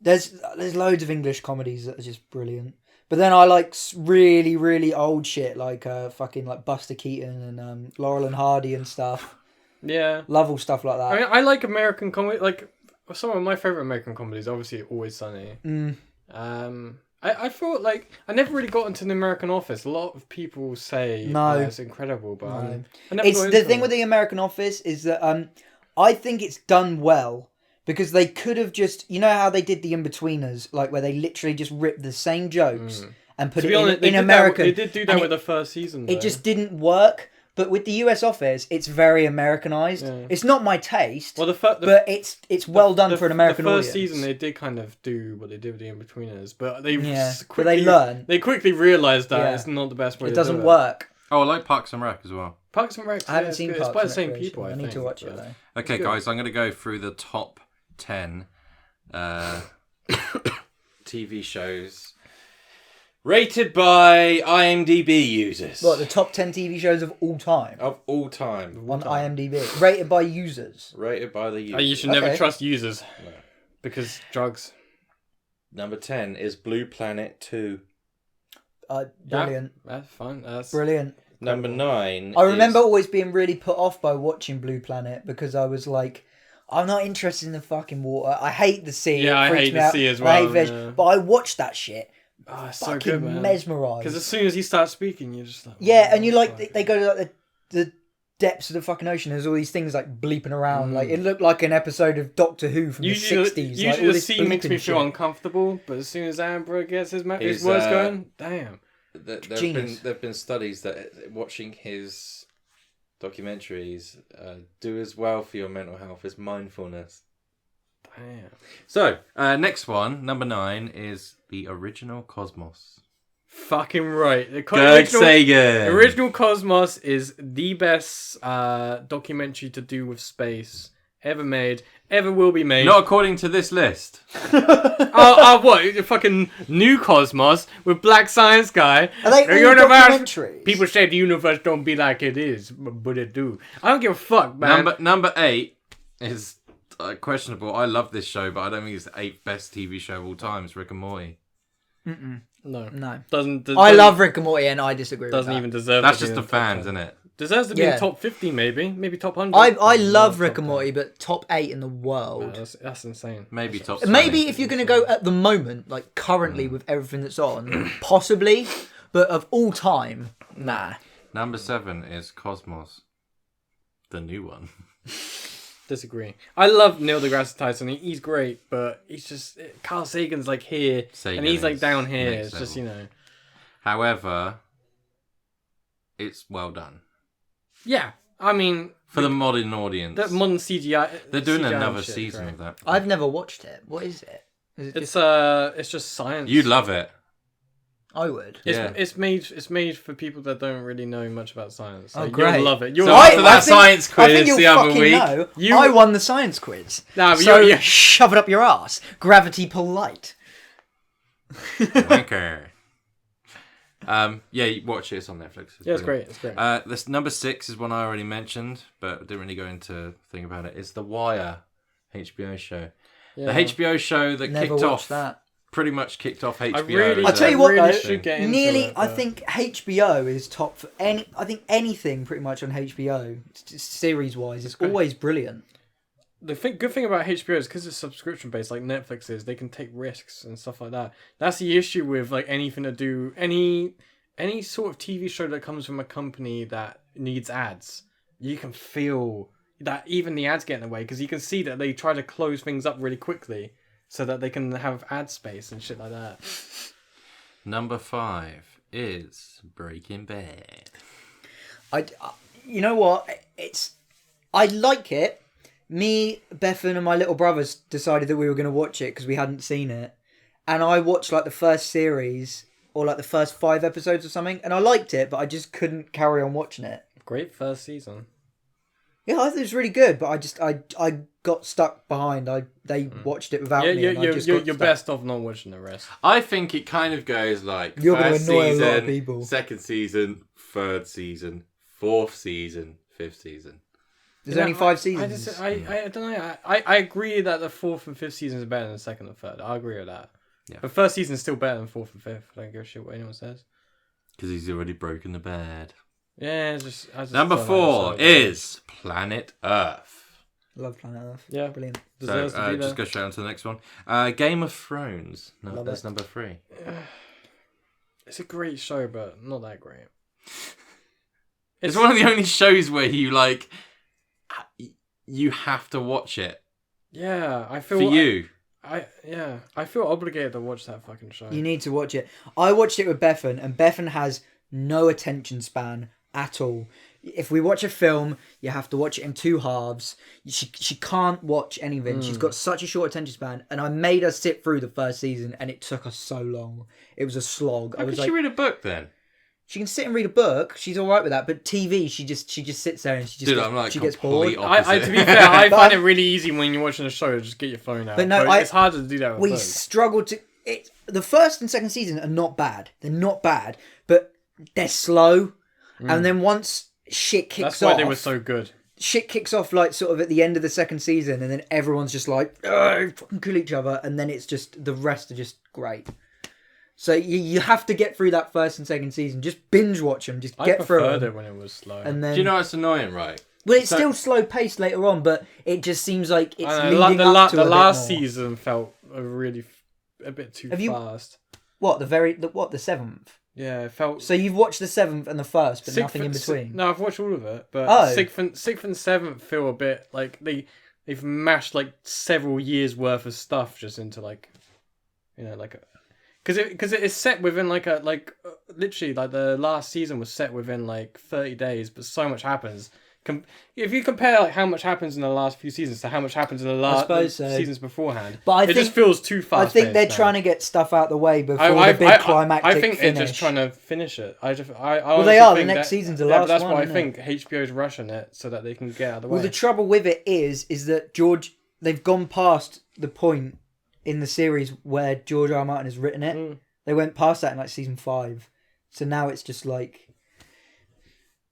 There's loads of English comedies that are just brilliant. But then I like really, really old shit like fucking like Buster Keaton and Laurel and Hardy and stuff. Yeah. Love all stuff like that. I mean, I like American comedy. Like, some of my favourite American comedies, obviously Always Sunny. I thought, like, I never really got into The American Office. A lot of people say it's incredible, but I never it's the thing with The American Office is that I think it's done well. Because they could have just... You know how they did The In-Betweeners? Like, where they literally just ripped the same jokes and put it in American. They did do that with the first season, though. It just didn't work. But with the US Office, it's very Americanized. Yeah. It's not my taste, but it's well done for an American audience. The first season, they did kind of do what they did with The In-Betweeners. But they They quickly realised that it's not the best way to do it. It doesn't work. Oh, I like Parks and Rec as well. Parks and Rec. I haven't seen Parks and Rec. It's by the same people, I need to watch it, though. Okay, guys, I'm going to go through the top 10 TV shows rated by IMDB users. What, the top 10 TV shows of all time? Of all time. On IMDb. Rated by users. Rated by the users. You should never trust users. No. Because drugs. Number 10 is Blue Planet 2. Brilliant. That's fun. That's brilliant. Number 9 I remember always being really put off by watching Blue Planet because I was like, I'm not interested in the fucking water. I hate the sea. Yeah, I hate the sea as well. I hate fish. But I watched that shit. Oh, it's fucking so good, man. Mesmerised. Because as soon as he starts speaking, you're just like... Yeah, and you like... They go to like the depths of the fucking ocean. There's all these things like bleeping around. Like it looked like an episode of Doctor Who from the 60s. Usually the sea makes me feel uncomfortable, but as soon as Amber gets his words going, damn. There've been studies that watching his documentaries do as well for your mental health as mindfulness. Yeah. So, next one, number 9, is the original Cosmos. Fucking right. The Gerg Sagan. Original Cosmos is the best documentary to do with space ever made, ever will be made. Not according to this list. What? The fucking new Cosmos with Black Science Guy. Are they The all universe. documentaries? People say the universe don't be like it is, but it do. I don't give a fuck, man. Number 8 is questionable. I love this show, but I don't think it's the 8th best TV show of all time. It's Rick and Morty. No. I love Rick and Morty, and I disagree with that. Doesn't even deserve That's to be just in the fans, isn't it? Deserves to be Yeah. in top 50, maybe top 100. I love Rick and Morty, but top 8 in the world. That's insane. Maybe top Maybe 20. if you're going to go at the moment, like currently with everything that's on, possibly, but of all time, nah. Number 7 is Cosmos. The new one. Disagree. I love Neil deGrasse Tyson. He's great, but he's just Carl Sagan's like here, Sagan and he's like is down here. next It's just level. However, it's well done. Yeah. I mean, For the modern audience. that modern CGI. They're doing CGI another shit, season right? of that. I've never watched it. What is it? Is it It's just science. You'd love it. I would. Yeah. It's made for people that don't really know much about science. Oh, Like, great. You'll love it. So You'll after that I think- science I think quiz you'll the other fucking week, know. I won the science quiz. Nah, but so you're- shove it up your ass. Gravity pull light. wanker. Yeah, you watch it. It's on Netflix. Yeah, it's brilliant. great. It's great. This number 6 is one I already mentioned, but didn't really go into thing about it. It's The Wire HBO show. Yeah. The HBO show that Never kicked watched off that. pretty much kicked off HBO. really- I'll tell you what, really though, should get into nearly, it, I but- think HBO is top for any. I think anything pretty much on HBO, series wise, is always brilliant. The good thing about HBO is because it's subscription based, like Netflix is, they can take risks and stuff like that. That's the issue with like anything to do any sort of TV show that comes from a company that needs ads. You can feel that even the ads get in the way because you can see that they try to close things up really quickly so that they can have ad space and shit like that. Number 5 is Breaking Bad. You know what? I like it. Me, Bethan, and my little brothers decided that we were going to watch it because we hadn't seen it, and I watched like the first series or like the first 5 episodes or something, and I liked it, but I just couldn't carry on watching it. Great first season. Yeah, I thought it was really good, but I got stuck behind. They watched it without me. And I just got You're stuck. best off not watching the rest. I think it kind of goes like You're gonna first annoy a season, lot of people. second season, third season, fourth season, fifth season. There's only 5 seasons. I don't know. I agree that the 4th and 5th season is better than the 2nd and 3rd. I agree with that. Yeah. The first season is still better than 4th and 5th. I don't give a shit what anyone says. Because he's already broken the bed. Yeah, it's just I just Number don't 4 like it. is Planet Earth. Love Planet Earth. Yeah. Brilliant. Deserves So to be just there. go straight on to the next one. Game of Thrones. No, Love that's it. number 3. It's a great show, but not that great. It's one of the only shows where you like you have to watch it Yeah, I feel for you. I feel obligated to watch that fucking show. You need to watch it. I watched it with Bethan, and Bethan has no attention span at all. If we watch a film, you have to watch it in 2 halves. She can't watch anything. She's got such a short attention span, and I made her sit through the first season, and it took us so long. It was a slog. How I was could like, she read a book then? she can sit and read a book. She's all right with that. But TV, she just sits there and she just Dude, gets, I'm like she gets bored. complete opposite. To be fair, I But find I- it really easy when you're watching a show to just get your phone out. But no, it's harder to do that with We books. struggled to. The first and second season are not bad. They're not bad, but they're slow. And then once shit kicks That's why off, they were so good. shit kicks off like sort of at the end of the second season, and then everyone's just like, "Ugh, fucking kill each other," and then it's just the rest are just great. So you have to get through that first and second season. Just binge watch them. Just I get through preferred them. it when it was slow. And then, Do you know what's annoying, right? well, it's so- still slow paced later on, but it just seems like it's I know, leading up to the a bit last more. season felt a bit too Have you- fast. What the 7th? Yeah, it felt. So you've watched the 7th and the 1st, but Sixth nothing in and- between. No, I've watched all of it, but Oh. sixth and 7th feel a bit like they've mashed like several years worth of stuff just into like, like because it is set within literally like the last season was set within like 30 days, but so much happens if you compare like how much happens in the last few seasons to how much happens in the last seasons beforehand, but it just feels too fast. I think they're trying to get stuff out the way before the big climactic I think finish. they're just trying to finish it. Well, they are. The next season's the last but that's one. why I think HBO's rushing it so that they can get out of the way. Well, the trouble with it is that they've gone past the point in the series where George R. R. Martin has written it. They went past that in like season 5. So now it's just like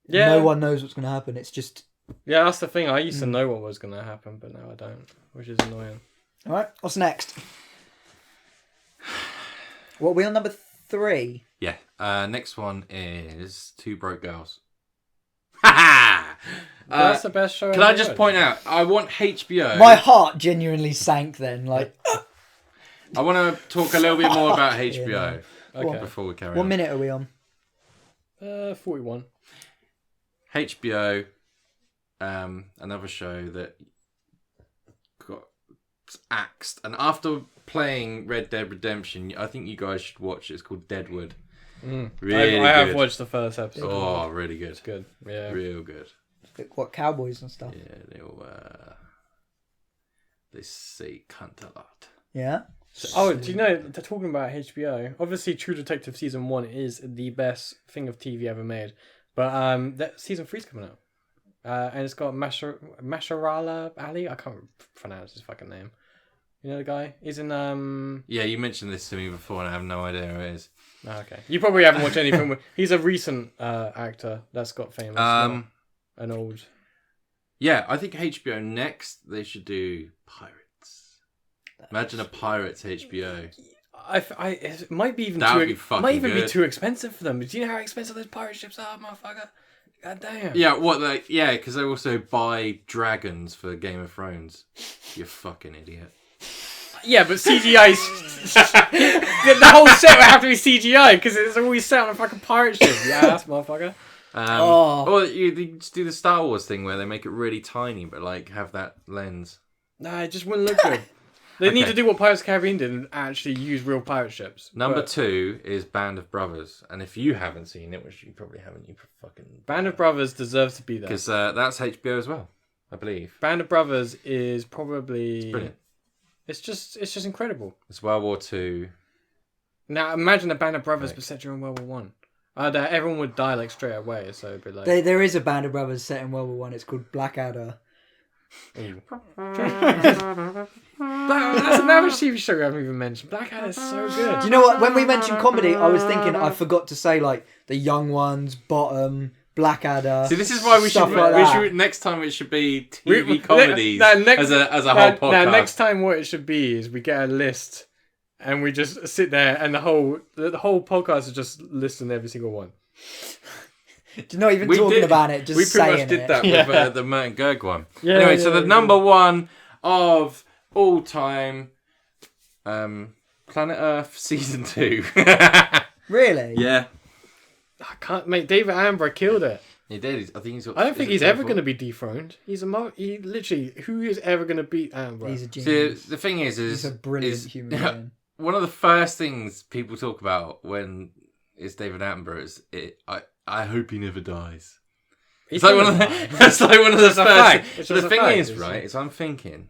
no one knows what's going to happen. It's just that's the thing. I used to know what was going to happen, but now I don't, which is annoying. All right, what's next? What are we on number 3? Yeah. Next one is Two Broke Girls. That's the best show. Can I just point out? I want HBO. My heart genuinely sank then. Like, I want to talk a little bit more about HBO before we carry on. What minute are we on? 41. HBO, another show that got axed, and after playing Red Dead Redemption, I think you guys should watch it. It's called Deadwood. Really I have good. watched the first episode. Oh, really good. It's good. Yeah. Real good. What, cowboys and stuff? Yeah, they say cunt a lot. Yeah. Oh, do you know, they're talking about HBO. Obviously, True Detective Season 1 is the best thing of TV ever made. But that Season 3's coming out. And it's got Masharala Ali. I can't pronounce his fucking name. You know the guy? He's in... Yeah, you mentioned this to me before and I have no idea who it is. Oh, okay. You probably haven't watched any film. He's a recent actor that's got famous. An old... Yeah, I think HBO next, they should do Pirates. Imagine a Pirates HBO. It might be even be too expensive for them. Do you know how expensive those pirate ships are, motherfucker? God damn. Yeah, because they also buy dragons for Game of Thrones. You fucking idiot. Yeah, but CGI. The whole set would have to be CGI because it's always set on a fucking pirate ship. Yeah, that's motherfucker. Or you just do the Star Wars thing where they make it really tiny, but like have that lens. Nah, it just wouldn't look good. They need to do what Pirates of the Caribbean did and actually use real pirate ships. Number 2 is Band of Brothers, and if you haven't seen it, which you probably haven't, you fucking... Band of Brothers deserves to be there because that's HBO as well, I believe. Band of Brothers is probably... It's brilliant. It's just incredible. It's World War II. Now imagine a Band of Brothers but set during World War One. Everyone would die like straight away. So it'd be like there is a Band of Brothers set in World War One. It's called Blackadder. That's another TV show we haven't even mentioned. Blackadder is so good. Do you know what? When we mentioned comedy, I was thinking I forgot to say like The Young Ones, Bottom, Blackadder. See, this is why we should next time it should be TV comedies as a whole podcast. Now, next time what it should be is we get a list and we just sit there and the whole podcast is just listing every single one. Do you not even talking about it? Just we pretty much did that with the Mert and Gerg one. Anyway, so the number 1 of all time, Planet Earth Season 2. Really? Yeah. I can't, mate. David Attenborough killed it. He did. I think he's. I don't think he's ever going to be dethroned. He literally. Who is ever going to beat Attenborough? He's a genius. See, the thing is he's a brilliant human being. One of the first things people talk about when it's David Attenborough is I hope he never dies. It's like one of the first. The thing is, right? Is I'm thinking,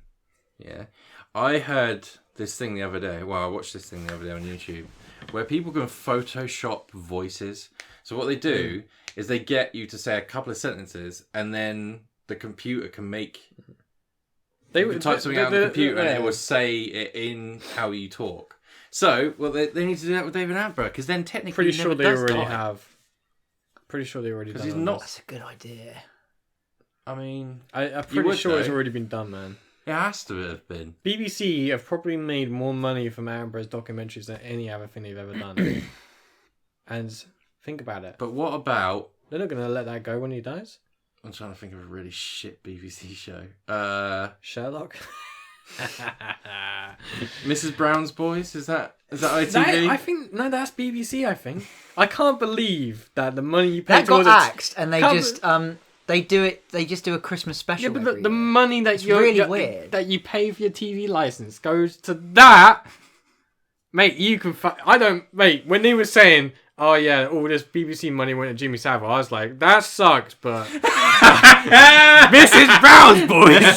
I heard this thing the other day. Well, I watched this thing the other day on YouTube where people can Photoshop voices. So what they do is they get you to say a couple of sentences, and then the computer can make. They would type something out on the computer, and it will say it in how you talk. So, well, they need to do that with David Attenborough because then technically, pretty sure they already have. Pretty sure they already done. He's not. That's a good idea. I mean, I'm pretty sure it's already been done, man. It has to have been. BBC have probably made more money from Attenborough's documentaries than any other thing they've ever done. And think about it. But what about? They're not going to let that go when he dies. I'm trying to think of a really shit BBC show. Sherlock. Mrs. Brown's Boys, is that ITV? I think that's BBC. I think I can't believe that the money you pay that got towards axed, and they just they do it. They just do a Christmas special. Yeah, but the year. money that weird that you pay for your TV license goes to that. Mate, you can. I don't. Mate, when they were saying oh yeah, all this BBC money went to Jimmy Savile. I was like, that sucks, but Mrs. Brown's boys.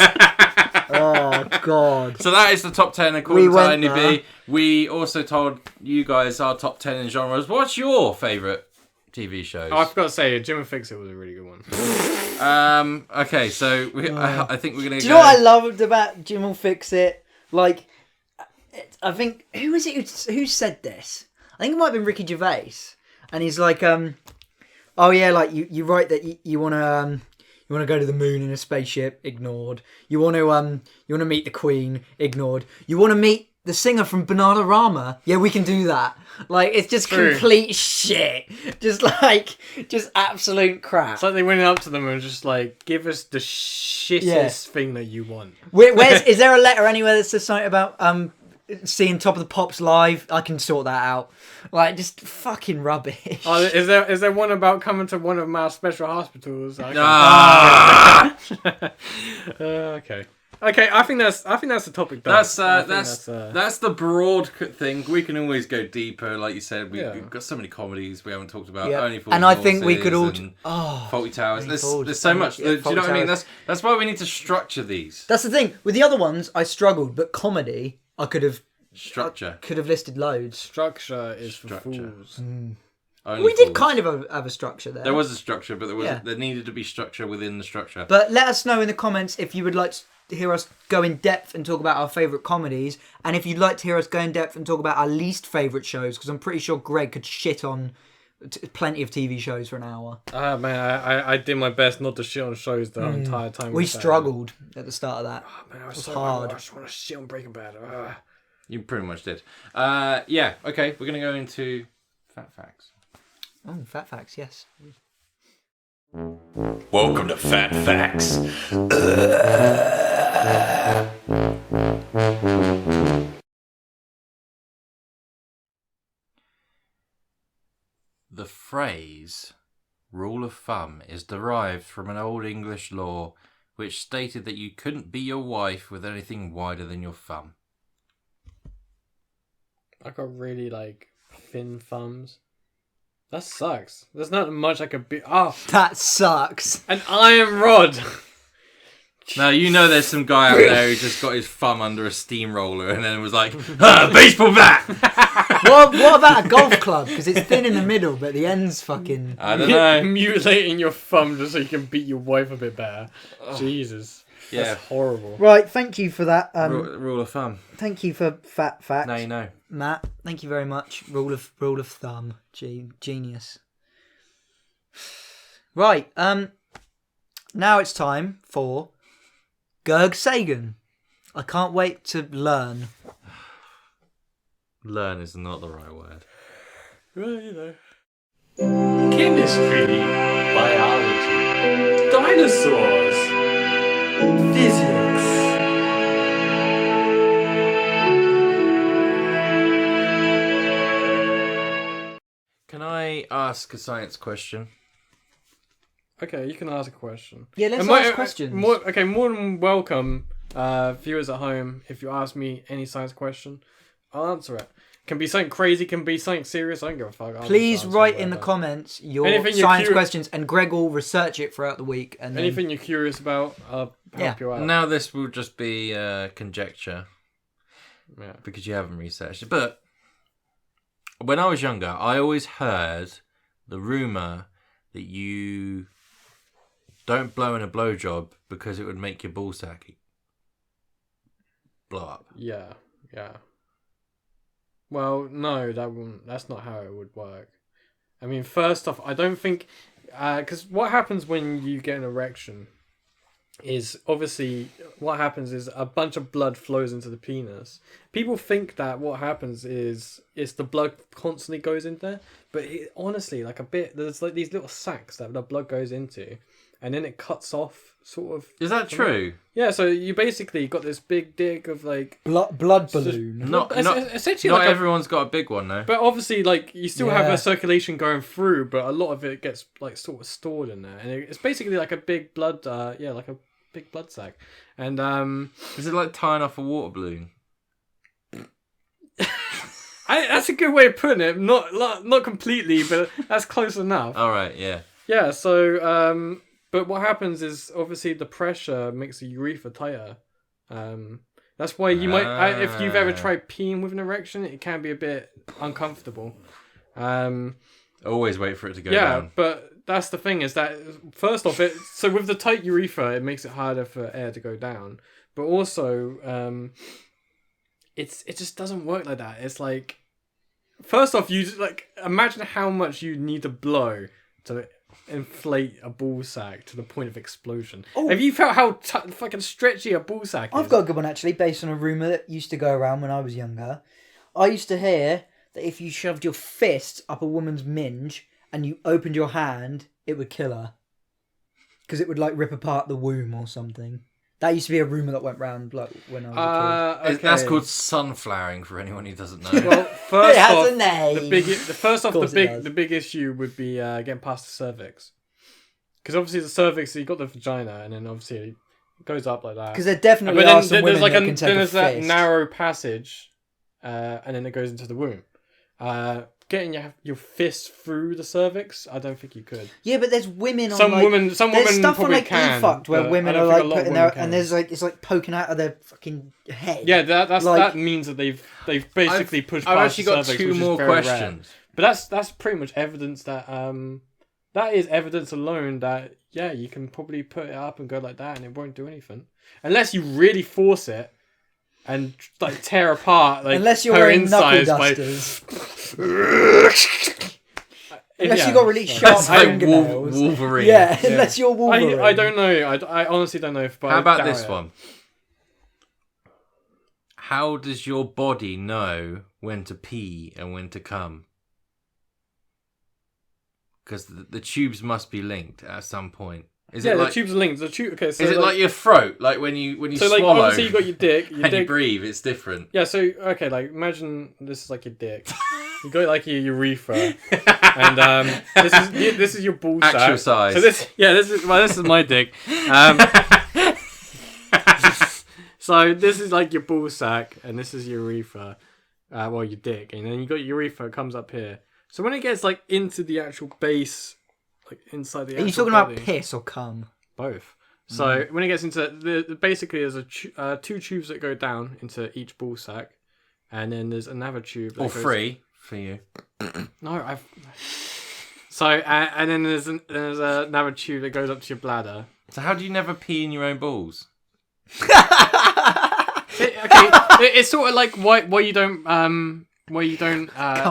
Oh God. So that is the top 10 according to went IMDb. there. We also told you guys our top 10 in genres. What's your favourite TV shows? Oh, I forgot to say, Jim and Fix It was a really good one. Okay, so I think we're going to Do you know what I loved about Jim will Fix It? Like, I think who was it who said this? I think it might have been Ricky Gervais, and he's like, oh yeah, like you write that you want to. You want to go to the moon in a spaceship? Ignored. You want to meet the Queen? Ignored. You want to meet the singer from Bananarama? Yeah, we can do that. Like, it's just complete shit. Just absolute crap. It's like they went up to them and was just like, give us the shittest thing that you want. Is there a letter anywhere that says something about seeing Top of the Pops live? I can sort that out. Like, just fucking rubbish. Oh, is there one about coming to one of my special hospitals? Okay. Okay, I think that's the topic. That's the broad thing. We can always go deeper, like you said. We've got so many comedies we haven't talked about. Yeah. Only Fools And I think we could all Faulty Towers. There's so much. Do you know what I mean? That's why we need to structure these. That's the thing. With the other ones, I struggled, but comedy, I could have listed loads. Structure is for fools. We did kind of have a structure there. There was a structure, but there needed to be structure within the structure. But let us know in the comments if you would like to hear us go in depth and talk about our favourite comedies, and if you'd like to hear us go in depth and talk about our least favourite shows, because I'm pretty sure Greg could shit on plenty of TV shows for an hour. Man, I did my best not to shit on shows the entire time. We struggled at the start of that. Oh, man, it was so hard. I just want to shit on Breaking Bad. You pretty much did. Yeah, okay, we're going to go into Fat Facts. Oh, Fat Facts, yes. Welcome to Fat Facts. The phrase rule of thumb is derived from an old English law which stated that you couldn't be your wife with anything wider than your thumb. I got really thin thumbs. That sucks. There's not much I could be. Oh, that sucks. An iron rod. Now, you know there's some guy out there who just got his thumb under a steamroller and then was like, baseball bat! What about a golf club? Because it's thin in the middle, but the end's fucking... I don't know. Mutilating your thumb just so you can beat your wife a bit better. Jesus. Yeah. That's horrible. Right, thank you for that. Rule of thumb. Thank you for Fat Facts. Now you know. Matt, thank you very much. Rule of thumb. Genius. Right, now it's time for Gerg Sagan. I can't wait to learn. Learn is not the right word. Well, you know. Chemistry, biology, dinosaurs, physics. Can I ask a science question? Okay, you can ask a question. Yeah, let's ask questions. More than welcome, viewers at home. If you ask me any science question, I'll answer it. Can be something crazy, can be something serious. I don't give a fuck. Please write in the comments your science questions, and Greg will research it throughout the week. And anything you're curious about, I'll help you out. Now this will just be conjecture, because you haven't researched it. But when I was younger, I always heard the rumor that you don't blow in a blowjob because it would make your ballsack blow up. Yeah. Well, no, that's not how it would work. I mean, first off, I don't think... Because what happens when you get an erection is, obviously, what happens is a bunch of blood flows into the penis. People think that what happens is the blood constantly goes in there. But honestly, there's these little sacs that the blood goes into. And then it cuts off, sort of. Is that true? Yeah, so you basically got this big dick of blood balloon. Essentially, not everyone's got a big one though. But obviously, you still have a circulation going through, but a lot of it gets sort of stored in there, and it's basically like a big blood, like a big blood sac. And is it like tying off a water balloon? That's a good way of putting it. Not completely, but that's close enough. All right, yeah. Yeah. So, but what happens is obviously the pressure makes the urethra tighter. That's why you might, if you've ever tried peeing with an erection, it can be a bit uncomfortable. Always wait for it to go down. Yeah, but that's the thing is that first off, so with the tight urethra, it makes it harder for air to go down. But also, it just doesn't work like that. It's like, first off, you just, like, imagine how much you need to blow to inflate a ball sack to the point of explosion. Oh. Have you felt how fucking stretchy a ball sack is? I've got a good one actually, based on a rumour that used to go around when I was younger. I used to hear that if you shoved your fist up a woman's minge and you opened your hand, it would kill her. Because it would, like, rip apart the womb or something. That used to be a rumour that went round, like, when I was a kid. Okay. That's called sunflowering for anyone who doesn't know. Well, first It has off, a name. the big issue would be getting past the cervix. Because obviously the cervix, you've got the vagina, and then obviously it goes up like that. Because there definitely are some women that can take a fist. That narrow passage, and then it goes into the womb. Getting your fist through the cervix, I don't think you could. Yeah, but there's women on some like... women there's stuff probably on like can, E-fucked where women are like putting their... can. And there's like, it's like poking out of their fucking head. Yeah, that like, means that they've basically pushed I've past actually the got cervix, two which more is very questions. rare. But that's pretty much evidence that that is evidence alone that yeah, you can probably put it up and go like that and it won't do anything. Unless you really force it and like tear apart like unless you're her wearing knuckle insides dusters. Unless you got really sharp fingernails. Wolverine. Yeah, unless you're Wolverine. I don't know. I honestly don't know. But How about this one? How does your body know when to pee and when to come? Because the tubes must be linked at some point. Is it the like, tubes are linked. The tube. Okay, so is it like your throat? Like when you so swallow? Like obviously you got your dick. And you breathe. It's different. Yeah. So okay, like imagine this is like your dick. You got like your urethra, and this is your ball sack. Actual size. So this is my dick. So this is like your ball sack, and this is your urethra. Well, your dick, and then you got your urethra. It comes up here. So when it gets like into the actual base, like inside the. Are you talking about piss or cum? Both. So when it gets into basically there's two tubes that go down into each ball sack, and then there's another tube. That or goes... three for you. No, I've. So and then there's another tube that goes up to your bladder. So how do you never pee in your own balls? It's sort of like why you don't come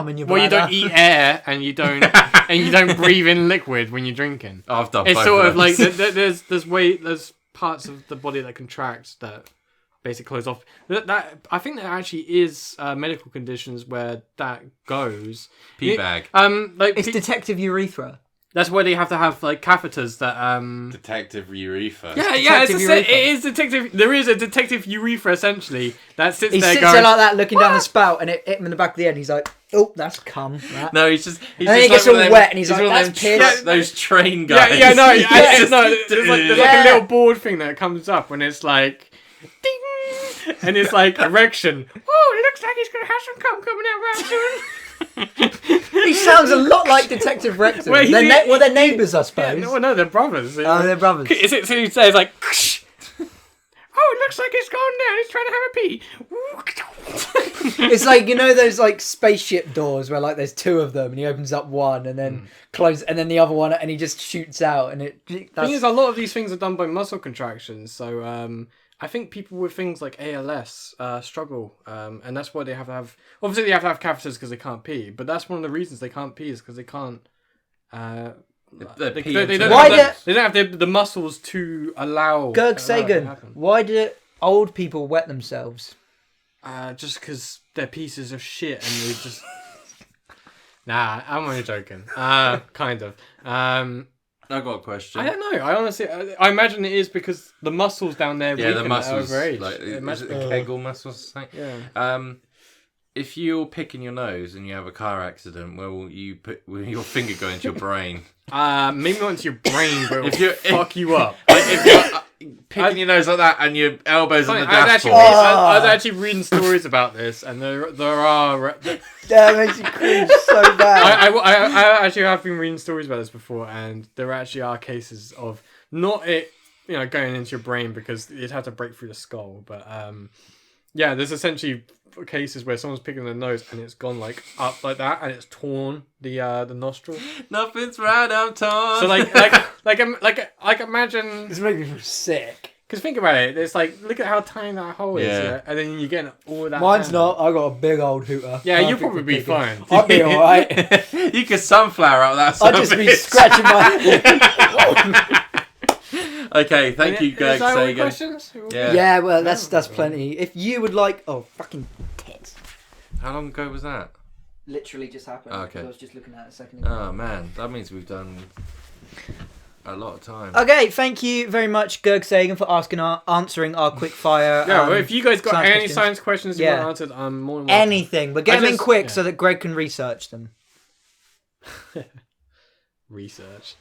in your bladder. You don't eat air and you don't breathe in liquid when you're drinking. Oh, I've done. It's both sort of of like there's parts of the body that contract that basically close off. That I think there actually is medical conditions where that goes. Pee bag. It's detective urethra. That's why they have to have like catheters that detective urethra. Yeah, it is detective. There is a detective urethra essentially that sits he there. Sits going, there like that, looking down the spout, and it hit him in the back of the head. He's like, "Oh, that's cum." That. No, he's just. And then he gets all wet, and he's like, "That's piss." Those train guys. Yeah, no, there's like a little board thing that comes up when it's like, ding, and it's like erection. Oh, it looks like he's gonna have some cum coming out right soon. He sounds a lot like Detective Rector. Well, they're neighbours, I suppose. Yeah, no, they're brothers. Oh, they're brothers. So he says like, oh, it looks like he's gone down. He's trying to have a pee. It's like, you know those like spaceship doors where like there's two of them and he opens up one and then closes and then the other one and he just shoots out and it. The thing is, a lot of these things are done by muscle contractions, so I think people with things like ALS struggle, and that's why they have to have. Obviously, they have to have catheters because they can't pee, but that's one of the reasons they can't pee is because they can't. They don't have the muscles to allow. Gerg Sagan, why do old people wet themselves? Just because they're pieces of shit and they just. Nah, I'm only joking. Kind of. I got a question. I don't know. I honestly, I imagine it is because the muscles down there. Yeah, the muscles. Overage. Like, is it the Kegel muscles? Yeah. If you're picking your nose and you have a car accident, where will your finger go into your brain? Maybe not into your brain, but it'll fuck you up. Like picking your nose like that and your elbows on the dashboard. I was actually reading stories about this, and there are. That makes you cringe so bad. I actually have been reading stories about this before, and there actually are cases of not it, going into your brain because you'd have to break through the skull, but yeah, there's essentially cases where someone's picking their nose and it's gone like up like that, and it's torn the nostril. Nothing's right, I'm torn. So like imagine. This makes me feel sick. Because think about it, it's like, look at how tiny that hole is, and then you get all that. Mine's not. I got a big old hooter. Yeah, you'll probably be fine. I'll be alright. You could sunflower out that. I'll just be scratching my. Okay, thank you, Greg. Is that all the again. questions? Yeah, well, that's plenty. If you would like, fucking tits. How long ago was that? Literally just happened. Oh, okay. I was just looking at it a second ago. Oh man, that means we've done a lot of time. Okay, thank you very much, Gerg Sagan, for answering our quick fire. Yeah, well, if you guys got any questions. science questions you want answered, I'm more than welcome. Anything, but get them in quick so that Greg can research them. Research.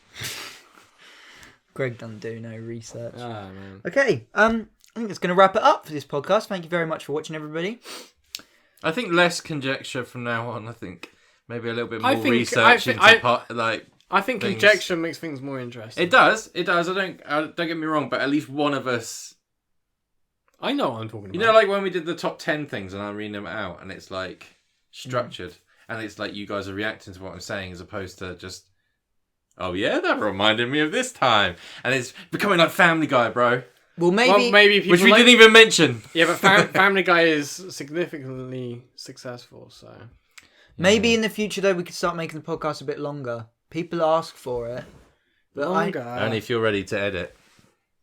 Greg doesn't do no research. Ah, man. Okay, I think that's going to wrap it up for this podcast. Thank you very much for watching, everybody. I think less conjecture from now on. I think maybe a little bit more I think things. conjecture makes things more interesting. It does. I don't get me wrong, but at least one of us. I know what I'm talking about. You know, like when we did the top 10 things and I'm reading them out, and it's like structured, and it's like you guys are reacting to what I'm saying as opposed to just. Oh yeah, that reminded me of this time, and it's becoming like Family Guy, bro. Well, maybe people which we didn't even mention. Yeah, but Family Guy is significantly successful, so maybe in the future though we could start making the podcast a bit longer. People ask for it, but only if you're ready to edit.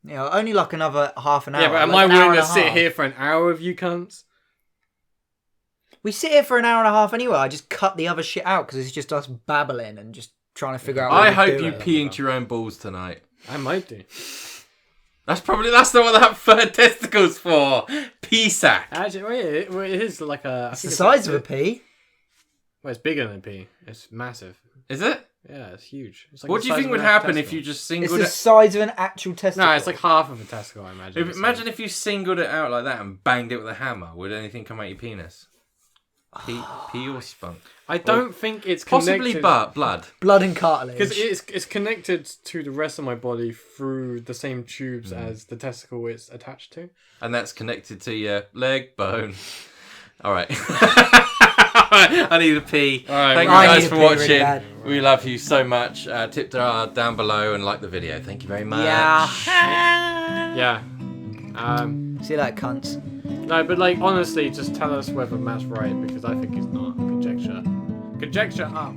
Only like another half an hour. Yeah, but am like I willing to sit here for an hour with you cunts? We sit here for an hour and a half anyway. I just cut the other shit out because it's just us babbling and just trying to figure out. I hope you pee into your own balls tonight. I might do. That's not what that third testicle's for. Pee sack. Actually, it is like a. It's the size of a pea. Well, it's bigger than a pea. It's massive. Is it? Yeah, it's huge. It's like what do you think would happen if you just singled It's the size of an actual testicle. No, it's like half of a testicle, I imagine. Imagine if you singled it out like that and banged it with a hammer. Would anything come out your penis? Pee or spunk? I don't think it's connected. Possibly blood. Blood and cartilage. Because it's connected to the rest of my body through the same tubes as the testicle it's attached to. And that's connected to your leg bone. All right. I need to pee. All right, Thank you guys for watching. Really we love you so much. Tip jar down below and like the video. Thank you very much. Yeah. See you later, cunts. No, but like honestly, just tell us whether Matt's right because I think he's not. Conjecture up.